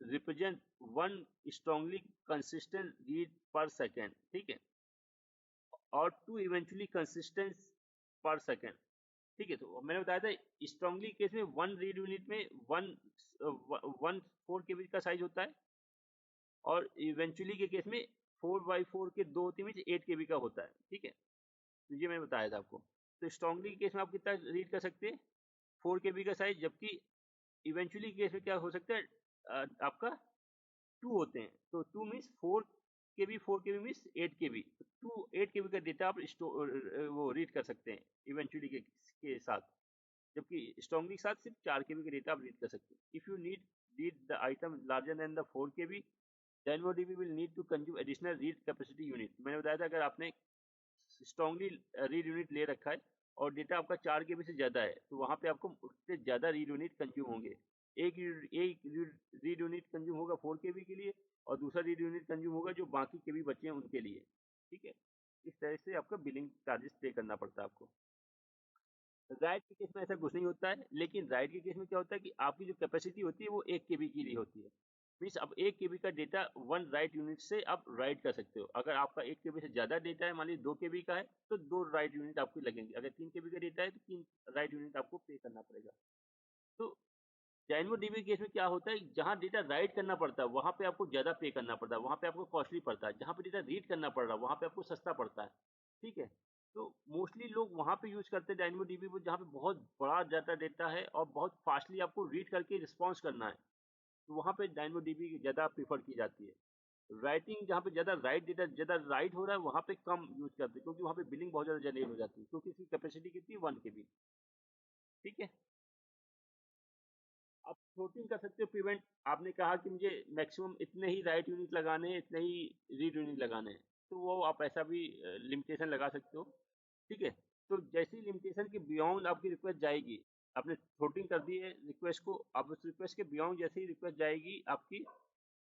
represent one strongly consistent read पर सेकेंड। ठीक है, और टू इवेंचुअली कंसिस्टेंट पर सेकेंड। ठीक है, तो मैंने बताया था स्ट्रांगली केस में वन रीड यूनिट में 4 केबी का साइज होता है, और इवेंचुअली के केस में 4x4 के 2 होती है, 8 केबी का होता है। ठीक है, तो ये मैंने बताया था आपको। तो स्ट्रांगली के केस में आप कितना रीड कर सकते हैं, 4 केबी का साइज। जबकि इवेंचुअली केस में क्या हो सकता है, आपका 2 होते हैं। तो 2 मीन्स 4 केबी मीन्स 8 केबी। 8 केबी का डेटा आप वो रीड कर सकते हैं इवेंचुअली के साथ। जबकि स्ट्रॉन्गली के साथ सिर्फ 4 केबी का डेटा आप रीड कर सकते हो। If you need read the item larger than the 4 KB, DynamoDB will need to consume additional read capacity unit। मैंने बताया था अगर आपने स्ट्रॉन्गली रीड यूनिट ले रखा है और डेटा आपका 4 केबी से ज़्यादा है, तो वहाँ पे आपको उससे ज़्यादा रीड यूनिट कंज्यूम होंगे। एक रीड यूनिट कंज्यूम होगा 4 केबी के लिए और दूसरा रीड यूनिट कंज्यूम होगा जो बाकी केबी बचे हैं उनके लिए। ठीक है, इस तरह से आपका बिलिंग चार्जेस पे करना पड़ता है आपको। राइट के केस में ऐसा कुछ नहीं होता है, लेकिन राइट के केस में क्या होता है कि आपकी जो कैपेसिटी होती है वो 1 केबी की लिए होती है। मीन्स अब 1 केबी का डेटा 1 राइट यूनिट से आप राइट कर सकते हो। अगर आपका 1 केबी से ज़्यादा डेटा है, मान लीजिए 2 केबी का है, तो 2 राइट यूनिट आपको लगेंगे। अगर 3 केबी का डेटा है तो 3 राइट यूनिट आपको पे करना पड़ेगा। तो DynamoDB केस में क्या होता है, जहाँ डेटा राइट करना पड़ता है वहाँ पे आपको ज़्यादा पे करना पड़ता है, वहाँ पे आपको कॉस्टली पड़ता है। जहाँ पे डेटा रीड करना पड़ रहा है वहाँ पे आपको सस्ता पड़ता है। ठीक है, तो मोस्टली लोग वहाँ पे यूज़ करते हैं DynamoDB को जहाँ पे बहुत बड़ा ज़्यादा डेटा है और बहुत फास्टली आपको रीड करके रिस्पॉन्स करना है, तो वहाँ पे DynamoDB ज़्यादा प्रीफर की जाती है। राइटिंग जहाँ पे ज़्यादा राइट डेटा ज़्यादा राइट हो रहा है वहाँ पे कम यूज़ करते हैं, क्योंकि वहाँ पे बिलिंग बहुत ज़्यादा जनरेट हो जाती है, क्योंकि इसकी कैपेसिटी कितनी है 1 केबी। ठीक है, आप फ्लोटिंग कर सकते हो प्रिवेंट। आपने कहा कि मुझे मैक्सिमम इतने ही राइट यूनिट लगाने हैं, इतने ही रीड यूनिट लगाने हैं, तो वो आप ऐसा भी लिमिटेशन लगा सकते हो। ठीक है, तो जैसी लिमिटेशन के बियॉन्ड आपकी रिक्वेस्ट जाएगी, आपने फ्लोटिंग कर दी है रिक्वेस्ट को, अब उस रिक्वेस्ट के बियॉन्ड जैसे ही रिक्वेस्ट जाएगी आपकी,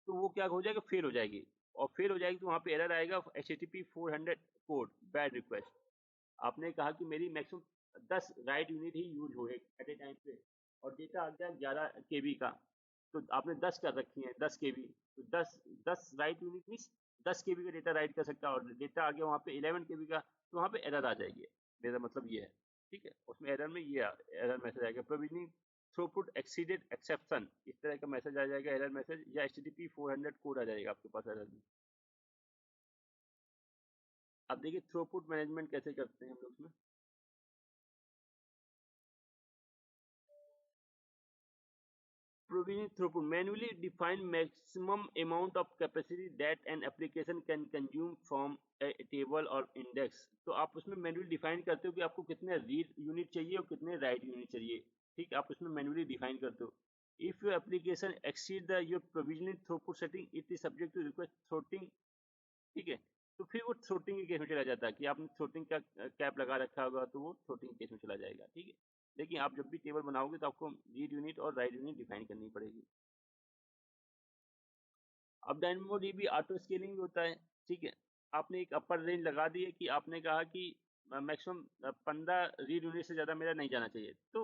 तो वो क्या हो जाएगा, फेल हो जाएगी। और फेल हो जाएगी तो वहाँ पे एरर आएगा HTTP 400 कोड बैड रिक्वेस्ट। आपने कहा कि मेरी मैक्सिमम 10 राइट यूनिट ही यूज हो एट ए टाइम पे, और डेटा आ गया 11 केबी का, तो आपने 10 कर रखी है 10 केबी, तो 10 राइट यूनिट मीन्स 10 केबी का डेटा राइट कर सकता है, और डेटा आ गया वहाँ पे 11 केबी का, तो वहाँ पे एरर आ जाएगी। मेरा मतलब ये है। ठीक है, उसमें एरर में ये एरर मैसेज आएगा, प्रोविजनिंग थ्रूपुट एक्सीडेड एक्सेप्शन, इस तरह का मैसेज आ जाएगा, एरर मैसेज, या HTTP 400 कोड आ जाएगा आपके पास एरर में। अब देखिए थ्रूपुट मैनेजमेंट कैसे करते हैं हम लोग उसमें। Provisioning throughput manually define maximum amount of capacity that an application can consume from a table or index। तो आप उसमें मैन्युअली डिफाइन करते हो कि आपको कितने रीड यूनिट चाहिए और कितने राइट यूनिट चाहिए। ठीक, आप उसमें मैन्युअली डिफाइन करते हो। If your application exceed the your provisioning throughput setting, it is subject to request throttling. ठीक है, तो फिर वो थ्रोटिंग के केस में चला जाता है कि आपने थ्रोटिंग का कैप लगा रखा होगा, तो वो थ्रोटिंग केस में चला जाएगा। ठीक है, लेकिन आप जब भी टेबल बनाओगे तो आपको रीड यूनिट और राइट यूनिट डिफाइन करनी पड़ेगी। अब DynamoDB ऑटो स्केलिंग भी होता है। ठीक है, आपने एक अपर रेंज लगा दी है कि आपने कहा कि मैक्सिमम 15 रीड यूनिट से ज़्यादा मेरा नहीं जाना चाहिए, तो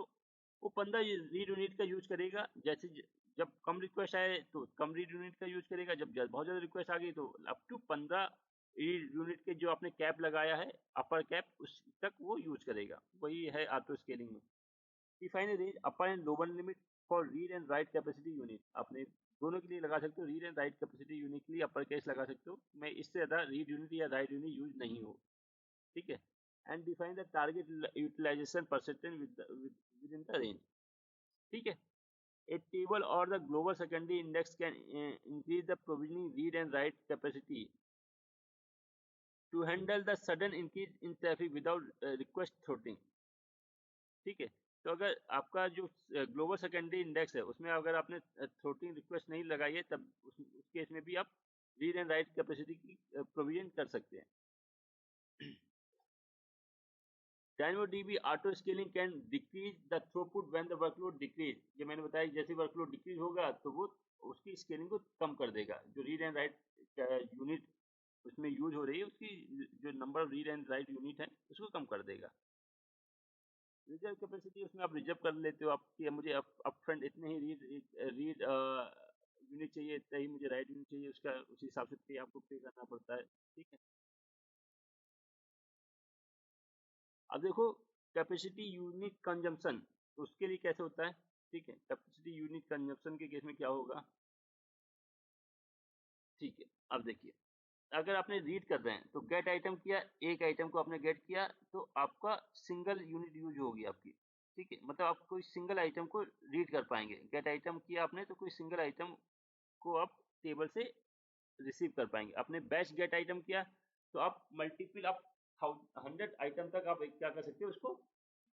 वो 15 रीड यूनिट का यूज करेगा। जैसे जब कम रिक्वेस्ट आए तो कम रीड यूनिट का यूज करेगा, जब बहुत ज़्यादा रिक्वेस्ट आ गई तो अप टू 15 रीड यूनिट के जो आपने कैप लगाया है, अपर कैप, उस तक वो यूज करेगा। वही है ऑटो स्केलिंग में। Define a range upper and lower limit for read and right capacity unit. आपने दोनों के लिए लगा सकते हो, read and right capacity unit के लिए अपर केस लगा सकते हो, मैं इससे ज़्यादा रीड यूनिट या राइट यूनिट यूज नहीं हो। ठीक है, and define the target utilization percentage within the range. ठीक है, a table or the global secondary index can increase the provisioning read and write capacity to handle the sudden increase in traffic without request throttling। ठीक है, तो अगर आपका जो global secondary index है उसमें अगर आपने थ्रोटिंग रिक्वेस्ट नहीं लगाई है, तब उस केस में भी आप रीड एंड राइट कैपेसिटी की प्रोविजन कर सकते हैं। DynamoDB auto scaling can decrease the throughput when the workload decrease। ये मैंने बताया जैसे वर्कलोड डिक्रीज होगा तो वो उसकी स्केलिंग को कम कर देगा। जो रीड एंड राइट यूनिट उसमें यूज हो रही है, उसकी जो number of read and right unit है उसको कम कर देगा। रिजर्व कैपेसिटी उसमें आप रिजर्व कर लेते हो, आप कि मुझे अप फ्रंट इतने ही रीड यूनिट चाहिए, इतना ही मुझे राइट यूनिट चाहिए, उसका उसी हिसाब से पे आपको पे करना पड़ता है। ठीक है, अब देखो कैपेसिटी यूनिट कंजम्पशन, तो उसके लिए कैसे होता है। ठीक है, कैपेसिटी यूनिट कंजम्पशन के केस में क्या होगा। ठीक है, अब देखिए अगर आपने रीड कर रहे हैं तो गेट आइटम किया, एक आइटम को आपने गेट किया तो आपका सिंगल यूनिट यूज होगी आपकी। ठीक है, मतलब आप कोई सिंगल आइटम को रीड कर पाएंगे। गेट आइटम किया आपने तो कोई सिंगल आइटम को आप टेबल से रिसीव कर पाएंगे। आपने बैच गेट आइटम किया तो आप मल्टीपल आप 100 आइटम तक आप क्या कर सकते हो, उसको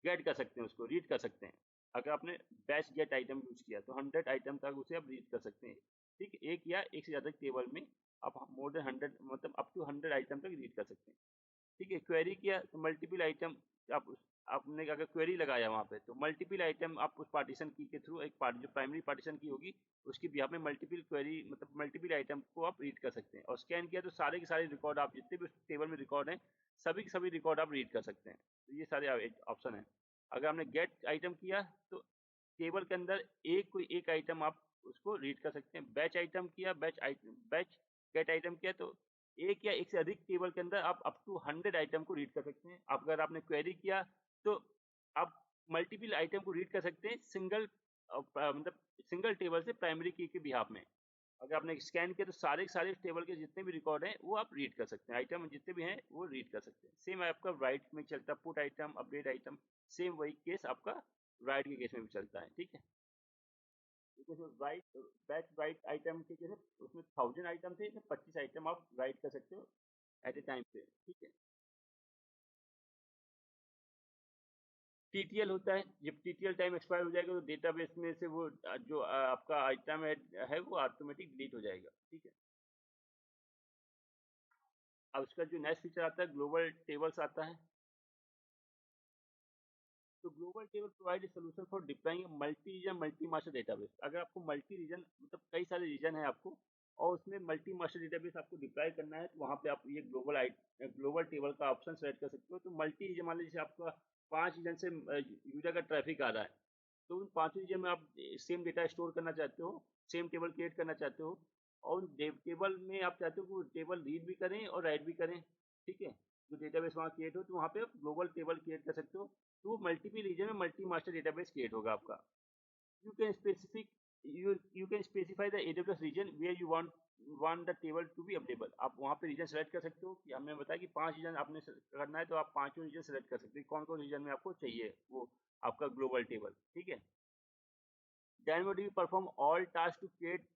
गेट कर सकते हैं, उसको रीड कर सकते हैं। अगर आपने बैच गेट आइटम यूज किया तो 100 आइटम तक उसे आप रीड कर सकते हैं। ठीक है, एक या एक से ज़्यादा टेबल में आप मोर देन 100 मतलब अप टू 100 आइटम तक रीड कर सकते हैं। ठीक है, क्वेरी किया तो मल्टीपल आइटम आपने अगर क्वेरी लगाया वहाँ पे तो मल्टीपल आइटम आप उस पार्टीशन की के थ्रू एक पार्ट जो प्राइमरी पार्टीशन की होगी उसकी बिहाफ में मल्टीपल क्वेरी मतलब मल्टीपल आइटम को आप रीड कर सकते हैं। और स्कैन किया तो सारे के सारे रिकॉर्ड आप जितने भी उस टेबल में रिकॉर्ड हैं सभी के सभी रिकॉर्ड आप रीड कर सकते हैं। तो ये सारे ऑप्शन हैं। अगर आपने गेट आइटम किया तो टेबल के अंदर कोई एक आइटम आप उसको रीड कर सकते हैं। बैच आइटम किया बैच गेट आइटम किया तो एक या एक से अधिक टेबल के अंदर आप अप टू 100 आइटम को रीड कर सकते हैं। अगर आपने क्वेरी किया तो आप मल्टीपल आइटम को रीड कर सकते हैं मतलब सिंगल टेबल से प्राइमरी की के बिहाफ में। अगर आपने स्कैन किया तो सारे के सारे टेबल के जितने भी रिकॉर्ड हैं वो आप रीड कर सकते हैं, आइटम जितने भी हैं वो रीड कर सकते हैं। सेम आपका राइट में चलता है, put item update item, same वही केस आपका राइट के केस में भी चलता है। ठीक है, राइट बैच राइट आइटम के जैसे उसमें 1000 आइटम थे, 25 आइटम आप राइट कर सकते हो एट ए टाइम पे। ठीक है, टीटीएल होता है, जब टीटीएल टाइम एक्सपायर हो जाएगा तो डेटाबेस में से वो जो आपका आइटम है वो ऑटोमेटिक डिलीट हो जाएगा। ठीक है, अब उसका जो नेक्स्ट फीचर आता है ग्लोबल टेबल्स आता है। तो global table provide solution for deploying multi reason multi master database. अगर आपको मल्टी रीजन मतलब कई सारे रीजन है आपको और उसमें मल्टी मास्टर डेटाबेस आपको डिप्लॉय करना है तो वहाँ पे आप ये ग्लोबल टेबल का ऑप्शन सेलेक्ट कर सकते हो। तो मल्टी रीजन मान लीजिए जैसे आपका 5 रीजन से यूजर का ट्रैफिक आ रहा है तो उन 5 रीजन में आप सेम डेटा स्टोर करना चाहते हो, सेम टेबल क्रिएट करना चाहते हो और उन टेबल में आप चाहते हो कि वो टेबल रीड भी करें और राइट भी करें। ठीक है, जो डेटाबेस वहाँ क्रिएट हो तो वहाँ पे आप ग्लोबल टेबल क्रिएट कर सकते हो। तो मल्टीपल रीजन में मल्टी मास्टर डेटाबेस क्रिएट होगा आपका। You can specific you can specify the AWS region where you want the table to be available. आप वहाँ पे रीजन सेलेक्ट कर सकते हो कि हमने बताया कि 5 रीजन आपने करना है तो आप पांचों रीजन सेलेक्ट कर सकते हो कौन कौन रीजन में आपको चाहिए वो आपका ग्लोबल टेबल। ठीक है, DynamoDB perform all tasks to create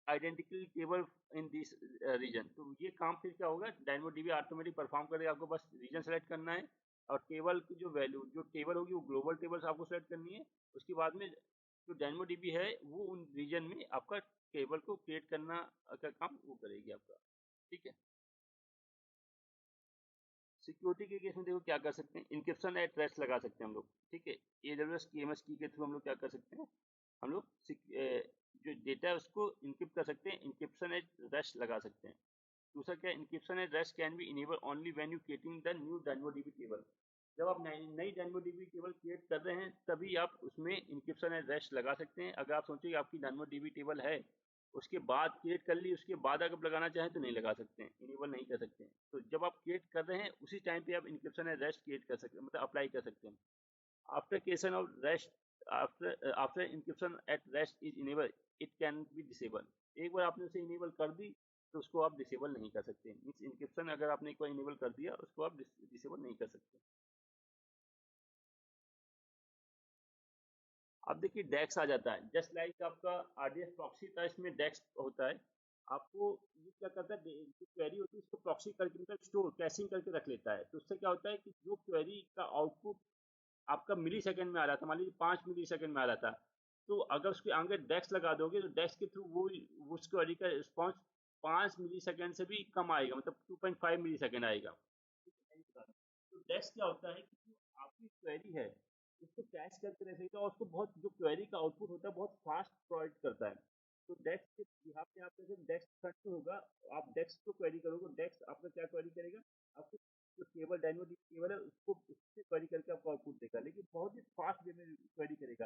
identical table in this region। तो ये काम फिर क्या होगा, DynamoDB ऑटोमेटिक परफॉर्म करेगा। आपको बस रीजन सेलेक्ट करना है और टेबल की जो वैल्यू जो टेबल होगी वो ग्लोबल टेबल आपको सेलेक्ट करनी है। उसके बाद में जो DynamoDB है वो उन रीजन में आपका टेबल को क्रिएट करना का काम वो करेगी आपका। ठीक है, सिक्योरिटी के केस में देखो क्या कर सकते हैं, इंक्रिप्शन एट रेस्ट लगा सकते हैं हम लोग। ठीक है, AWS KMS की के थ्रू हम लोग क्या कर सकते हैं, हम लोग जो डेटा है उसको इनक्रिप्ट कर सकते हैं, इंक्रिप्शन एट रेस्ट लगा सकते हैं। दूसरा क्या, encryption at rest can be enable only when you creating the new DynamoDB table. जब आप नई DynamoDB टेबल क्रिएट कर रहे हैं तभी आप उसमें इंक्रिप्शन एट रेस्ट लगा सकते हैं। अगर आप सोचिए आपकी DynamoDB टेबल है उसके बाद क्रिएट कर ली उसके बाद अगर लगाना चाहें तो नहीं लगा सकते हैं, इनेबल नहीं कर सकते हैं। तो जब आप क्रिएट कर रहे हैं उसी टाइम पे आप इंक्रिप्शन एट रेस्ट क्रिएट कर सकते हैं, मतलब अप्लाई कर सकते हैं। After creation of rest after encryption at rest is enable it can be disable. एक बार आपने उसे इनेबल कर दी तो उसको आप डिसेबल नहीं कर सकते। मीन्स इंक्रिप्शन अगर आपने एक बार इनेबल कर दिया उसको आप डिसेबल नहीं कर सकते। अब देखिए डेक्स आ जाता है, जस्ट लाइक आपका RDS प्रॉक्सी था, इसमें डेक्स होता है। आपको ये क्या करता है, जो क्वेरी होती है उसको प्रॉक्सी करके मतलब स्टोर कैशिंग करके रख लेता है। तो उससे क्या होता है कि जो क्वेरी का आउटपुट आपका मिली सेकेंड में आ रहा था, मान लीजिए 5 मिली सेकेंड में आ रहा था, तो अगर उसके आगे डेक्स लगा दोगे तो डेक्स के थ्रू वो उस क्वेरी का रिस्पॉन्स 5 मिली सेकेंड से भी कम आएगा, मतलब 2.5 मिली सेकेंड आएगा। तो डेक्स क्या होता है कि जो आपकी क्वेरी है उसको कैश करके रख लेता है और उसको बहुत जो क्वेरी का आउटपुट होता है बहुत फास्ट प्रोवाइड करता है। तो डेक्स के बिहाफ पे आप जैसे डेक्स खर्च होगा, आप डेक्स को क्वेरी करोगे, डेक्स आपका क्या क्वेरी करेगा, आपको जो टेबल डायनोमोडीबी टेबल है उसको उससे क्वेरी करके आपको आउटपुट देगा, लेकिन बहुत ही फास्ट वे में क्वेरी करेगा।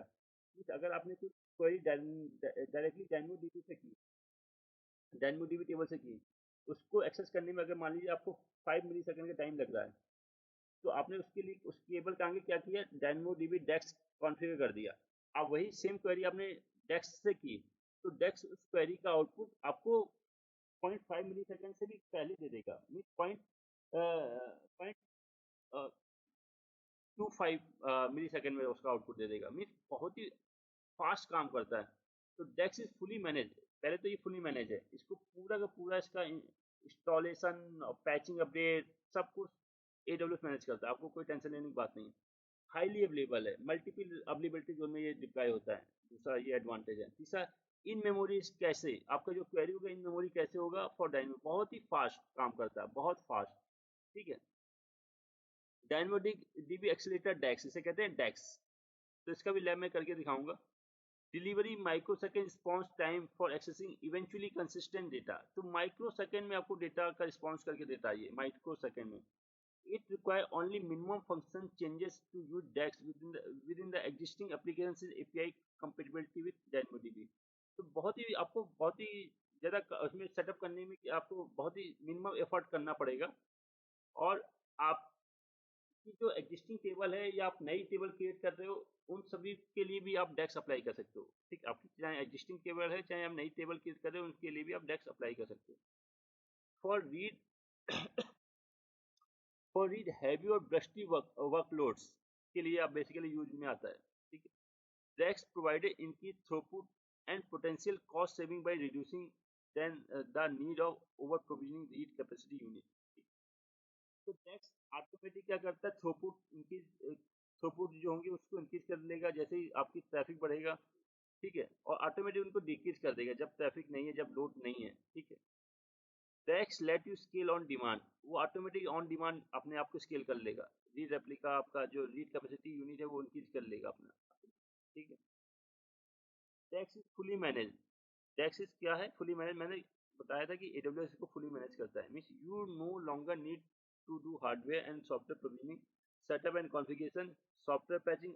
अगर आपने कोई क्वेरी डायरेक्टली डायनोमोडीबी से की, डायनोमोडीबी टेबल से की, उसको एक्सेस करने में अगर मान लीजिए आपको 5 मिली सेकेंड का टाइम लग रहा है तो आपने उसके लिए उस टेबल का आगे क्या किया, DynamoDB डेक्स कॉन्फ़िगर कर दिया। अब वही सेम क्वेरी आपने डेक्स से की तो डेक्स उस क्वेरी का आउटपुट आपको 0.5 मिली सेकेंड से भी पहले दे देगा। मीन पॉइंट 25 मिली सेकेंड में उसका आउटपुट दे देगा। मीन बहुत ही फास्ट काम करता है। तो डेक्स इज फुली मैनेज, पहले तो ये फुली मैनेज है, इसको पूरा का पूरा इसका इंस्टॉलेशन पैचिंग अपडेट सब कुछ AWS मैनेज करता है, आपको कोई टेंशन लेने की बात नहीं है। हाईली अवेलेबल है, मल्टीपल अवेलेबिलिटी जोन में ये डिप्लॉय होता है। दूसरा ये एडवांटेज है। तीसरा, इन मेमोरी कैसे, आपका जो क्वेरी होगा इन मेमोरी कैसे होगा फॉर डायनेमो, बहुत ही फास्ट काम करता है, बहुत फास्ट। ठीक है, डायनेमो डीबी एक्सीलेटर डेक्स, इसे कहते हैं डेक्स। तो इसका भी लैब में करके दिखाऊंगा। Delivery microsecond response time for accessing eventually consistent data, तो माइक्रोसेकंड में आपको डेटा का रिस्पॉन्स करके देता है ये, माइक्रोसेकंड में। It require only minimum function changes to use DAX within the existing applications API compatibility with DynamoDB। तो बहुत ही आपको बहुत ही ज़्यादा उसमें सेटअप करने में कि आपको बहुत ही मिनिमम एफर्ट करना पड़ेगा। और आपकी जो एग्जिस्टिंग टेबल है या आप नई टेबल क्रिएट कर रहे हो, उन सभी के लिए भी आप डेक्स अप्लाई कर सकते हो। ठीक, आपकी चाहे एग्जिस्टिंग टेबल है चाहे आप नई टेबल क्रिएट कर रहे हो, उनके लिए भी आप डेक्स अप्लाई कर सकते हो। For read for read heavy और ब्रस्टी वर्कलोड्स के लिए आप बेसिकली यूज में आता है। ठीक है, डेक्स प्रोवाइडेड इनकी throughput and potential cost saving by reducing then the need of over provisioning read capacity unit. तो डेक्स ऑटोमेटिक क्या करता है, थ्रूपुट इंक्रीज, थ्रूपुट जो होंगे उसको इंक्रीज कर लेगा जैसे ही आपकी ट्रैफिक बढ़ेगा। ठीक है, और ऑटोमेटिक उनको डिक्रीज कर देगा जब ट्रैफिक नहीं है, जब लोड नहीं है। ठीक है, DAX let you scale on demand, वो ऑटोमेटिक ऑन डिमांड अपने आप को स्केल कर लेगा। रीड रेप्लिका आपका जो रीड कैपेसिटी यूनिट है वो इंक्रीज कर लेगा अपना। ठीक है, DAX is fully manage, DAX is क्या है, फुली मैनेज। मैंने बताया था कि AWS को फुली मैनेज करता है, means you no longer need to do hardware and software provisioning, setup and configuration, software patching,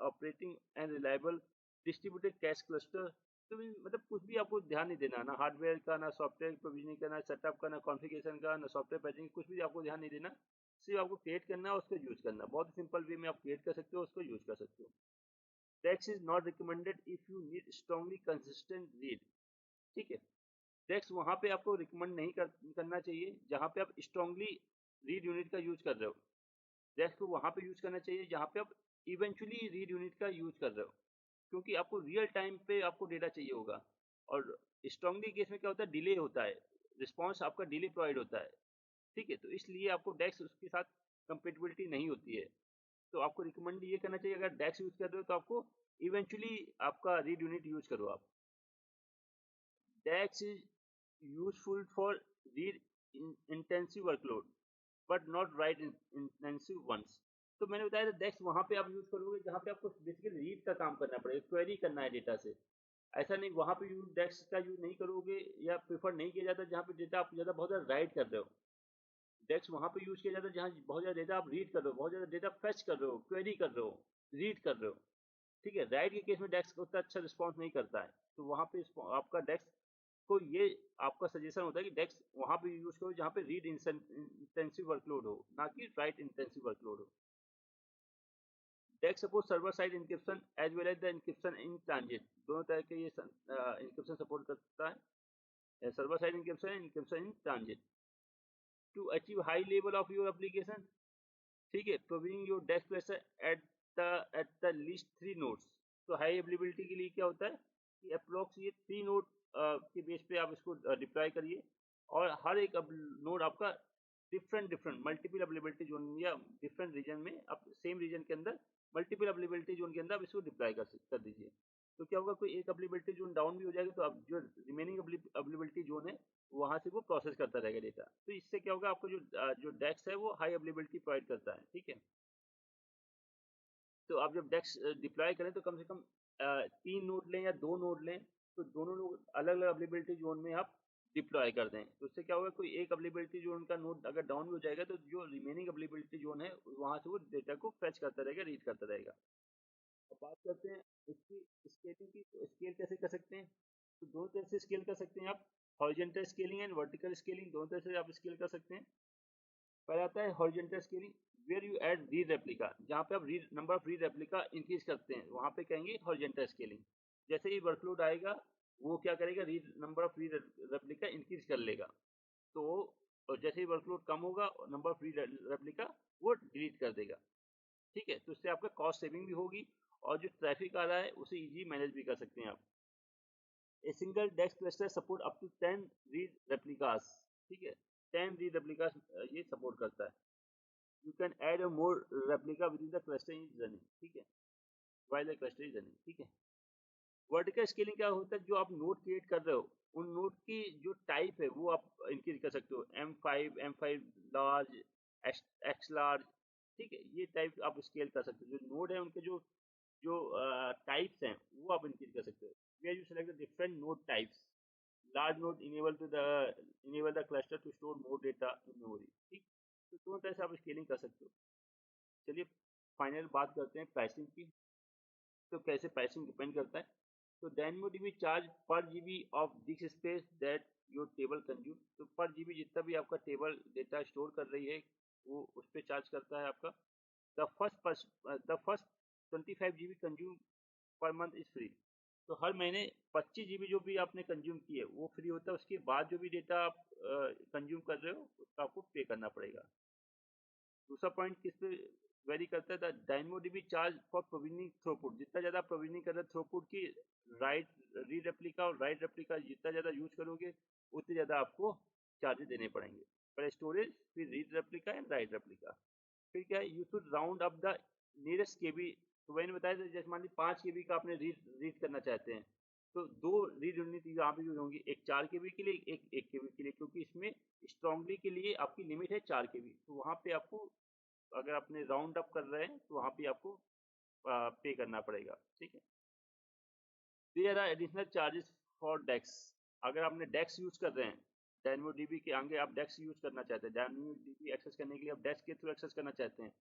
operating and reliable distributed cache cluster. तो मतलब कुछ भी आपको ध्यान नहीं देना, ना हार्डवेयर का, ना सॉफ्टवेयर प्रोविजनिंग का, ना सेटअप का, ना कॉन्फ़िगरेशन का, ना सॉफ्टवेयर पैचिंग, कुछ भी आपको ध्यान नहीं देना। सिर्फ आपको क्रिएट करना है, उसको यूज करना। बहुत सिंपल वे में आप क्रिएट कर सकते हो, उसको यूज कर सकते हो। DAX is not recommended if you need strongly consistent read. ठीक है, डेक्स वहां पे आपको रिकमेंड नहीं करना चाहिए जहां पे आप स्ट्रांगली रीड यूनिट का यूज कर रहे हो। डेक्स को वहां पे यूज करना चाहिए जहां पे आप इवेंचुअली रीड यूनिट का यूज कर रहे हो, क्योंकि आपको रियल टाइम पे आपको डेटा चाहिए होगा। और स्ट्रांगली केस में क्या होता है, डिले होता है, रिस्पॉन्स आपका डिले प्रोवाइड होता है। ठीक है, तो इसलिए आपको डेक्स उसके साथ कंपेटिबिलिटी नहीं होती है। तो आपको रिकमेंड ये करना चाहिए, अगर डेक्स यूज कर रहे हो तो आपको इवेंचुअली आपका रीड यूनिट यूज करो आप। DAX is useful for read intensive workload but not write intensive ones. तो मैंने बताया था डेक्स वहां पे आप यूज करोगे जहां पे आपको बेसिकली रीड का काम करना पड़ेगा, क्वेरी करना है डेटा से। ऐसा नहीं वहां पे यूज डेक्स का यूज नहीं करोगे या प्रेफर नहीं किया जाता जहां पे डेटा आप ज्यादा बहुत ज्यादा राइट कर रहे हो। डेक्स वहां पे यूज किया जाता है जहां बहुत ज्यादा डेटा आप रीड कर रहे हो, बहुत ज्यादा डेटा फेच कर रहे हो, क्वेरी कर रहे हो, रीड कर रहे हो। ठीक है, राइट के केस में डेक्स उतना अच्छा रिस्पॉन्स नहीं करता है। तो वहां पे आपका डेक्स को ये आपका सजेशन होता है कि डेक्स वहां पे यूज करो जहां पे रीड इंटेंसिव वर्कलोड हो, ना कि राइट इंटेंसिव वर्कलोड हो। DAX support server side encryption as well as the encryption in transit, दोनों तरह के ये इंक्रिप्शन सपोर्ट करता है, server side encryption, encryption in transit to achieve high level of your application. ठीक है, प्रोविजनिंग योर डेस्क cluster at the least 3 nodes. तो हाई अवेलेबिलिटी के लिए क्या होता है कि अप्रोक्स ये 3 नोड के बेस पे आप इसको डिप्लॉय करिए, और हर एक नोड आपका different different multiple availability zone या डिफरेंट रीजन में, आप सेम रीजन के अंदर मल्टीपल अवेलेबिलिटी जोन के अंदर आप इसको डिप्लॉय कर दीजिए। तो क्या होगा, कोई एक अवेलेबिलिटी जोन डाउन भी हो जाएगा तो अब जो रिमेनिंग अवेलेबिलिटी जोन है वहां से वो प्रोसेस करता रहेगा डेटा। तो इससे क्या होगा, आपको जो डेक्स है वो हाई अवेलेबिलिटी प्रोवाइड करता है। ठीक है, तो आप जब डेक्स डिप्लॉय करें तो कम से कम 3 नोड लें या 2 नोड लें, तो दोनों नोड अलग अलग अवेलेबिलिटी जोन में आप डिप्लॉय कर दें। तो उससे क्या होगा, कोई एक अवेलेबिलिटी जोन का नोड अगर डाउन भी हो जाएगा तो जो रिमेनिंग अवेलेबिलिटी जोन है वहां से वो डेटा को फेच करता रहेगा, रीड करता रहेगा। अब बात करते हैं इसकी स्केलिंग की। तो स्केल कैसे कर सकते हैं, तो दो तरह से स्केल कर सकते हैं आप, horizontal scaling and vertical scaling, दोनों तरह से आप स्केल कर सकते हैं। पहला आता है horizontal scaling, where you add read replica, जहाँ पे आप read number of read replica increase करते हैं, वहाँ पे कहेंगे हॉरिजॉन्टल स्केलिंग। जैसे ही वर्कलोड आएगा वो क्या करेगा, read number of read replica increase कर लेगा। तो और जैसे ही वर्कलोड कम होगा, नंबर ऑफ रीड रेप्लिका वो डिलीट कर देगा। ठीक है, तो इससे आपका कॉस्ट सेविंग भी होगी, और जो ट्रैफिक आ रहा है उसे इजी मैनेज भी कर सकते हैं आप। ए सिंगल डेस्क cluster support up to 10 read replicas. ठीक है, 10 रीड रेप्लिकास ये सपोर्ट करता है। You can add a more replica within the cluster is running, ठीक है, while the cluster is running, ठीक है। वर्टिकल स्केलिंग क्या होता है, जो आप नोड क्रिएट कर रहे हो उन नोड की जो टाइप है वो आप इंक्रीज कर सकते हो, M5 लार्ज, एक्स लार्ज, ठीक है, ये टाइप आप स्केल कर सकते हो। जो नोड है उनके जो जो टाइप्स हैं वो आप इंक्रीज कर सकते हो। Where you select the different node types, large node enable the cluster to store more data in memory, ठीक। तो दोनों तरह से आप स्केलिंग कर सकते हो। चलिए फाइनल बात करते हैं प्राइसिंग की। तो कैसे प्राइसिंग डिपेंड करता है, तो DynamoDB चार्ज पर GB of disc space that your table consume. तो पर जीबी जितना भी आपका टेबल डेटा स्टोर कर रही है वो उस पर चार्ज करता है आपका। The first 25 GB consume per month is free. तो हर महीने 25 GB जो भी आपने कंज्यूम किए वो फ्री होता है, उसके बाद जो भी डेटा आप कंज्यूम कर रहे हो उसका आपको पे करना पड़ेगा। दूसरा पॉइंट किस पे वेरी करता है, the DynamoDB charge for provisioning throughput. जितना ज़्यादा प्रोविजनिंग कर रहे थ्रूपुट की, राइट रीड रेप्लिका और राइट रेप्लिका जितना ज़्यादा यूज करोगे उतने ज़्यादा आपको चार्जेस देने पड़ेंगे। पर स्टोरेज, फिर read replica and write replica. फिर क्या है, you should round up the nearest KB. तो मैंने बताया था, जैसे मान ली 5 KB का आपने रीड करना चाहते हैं, तो दो रीड यूनिट यहाँ पे यूज होंगी, एक 4 KB के लिए, एक 1 KB के लिए, क्योंकि इसमें स्ट्रांगली के लिए आपकी लिमिट है 4 KB। तो वहाँ पे आपको, अगर आपने राउंड अप कर रहे हैं तो वहाँ पे आपको पे करना पड़ेगा, ठीक है। There are additional charges for DAX. अगर आपने डेक्स यूज कर रहे हैं, DynamoDB के आगे आप डेक्स यूज करना चाहते हैं, DynamoDB एक्सेस करने के लिए आप डेक्स के थ्रू एक्सेस करना चाहते हैं,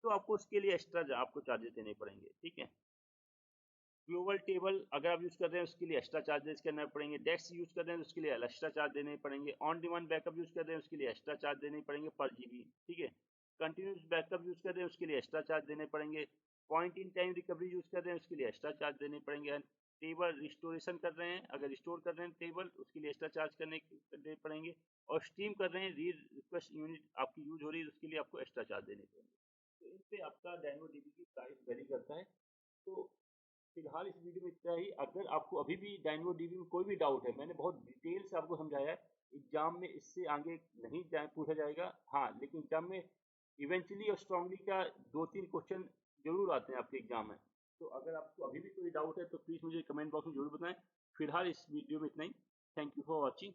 तो आपको उसके लिए एक्स्ट्रा आपको चार्जेस देने पड़ेंगे, ठीक है। ग्लोबल टेबल अगर आप यूज कर रहे हैं उसके लिए एक्स्ट्रा चार्जेस करने पड़ेंगे। डेक्स यूज कर रहे हैं उसके लिए एक्स्ट्रा चार्ज देने पड़ेंगे। ऑन डिमांड बैकअप यूज कर रहे हैं उसके लिए एक्स्ट्रा चार्ज देने पड़ेंगे पर जीबी, ठीक है। कंटिन्यूस बैकअप यूज कर रहे हैं उसके लिए एक्स्ट्रा चार्ज देने पड़ेंगे। Point in time recovery use कर रहे हैं उसके लिए एक्स्ट्रा चार्ज देने पड़ेंगे। टेबल रिस्टोरेशन कर रहे हैं, अगर रिस्टोर कर रहे हैं टेबल, उसके लिए एक्स्ट्रा चार्ज करने पड़ेंगे। और स्ट्रीम कर रहे हैं, रीड रिक्वेस्ट यूनिट आपकी यूज हो रही है, उसके लिए आपको एक्स्ट्रा चार्ज देने पड़ेंगे। तो इन पे आपका DynamoDB की प्राइस वेरी करता है। तो फिलहाल इस वीडियो में इतना ही। अगर आपको अभी भी DynamoDB में कोई भी डाउट है, मैंने बहुत डिटेल से आपको समझाया है। एग्जाम में इससे आगे नहीं पूछा जाएगा, हाँ, लेकिन एग्जाम में इवेंचुअली और स्ट्रांगली का 2-3 क्वेश्चन जरूर आते हैं आपके एग्जाम में। तो अगर आपको अभी भी कोई डाउट है तो प्लीज़ मुझे कमेंट बॉक्स में जरूर बताएं। फिलहाल इस वीडियो में इतना ही। Thank you for watching.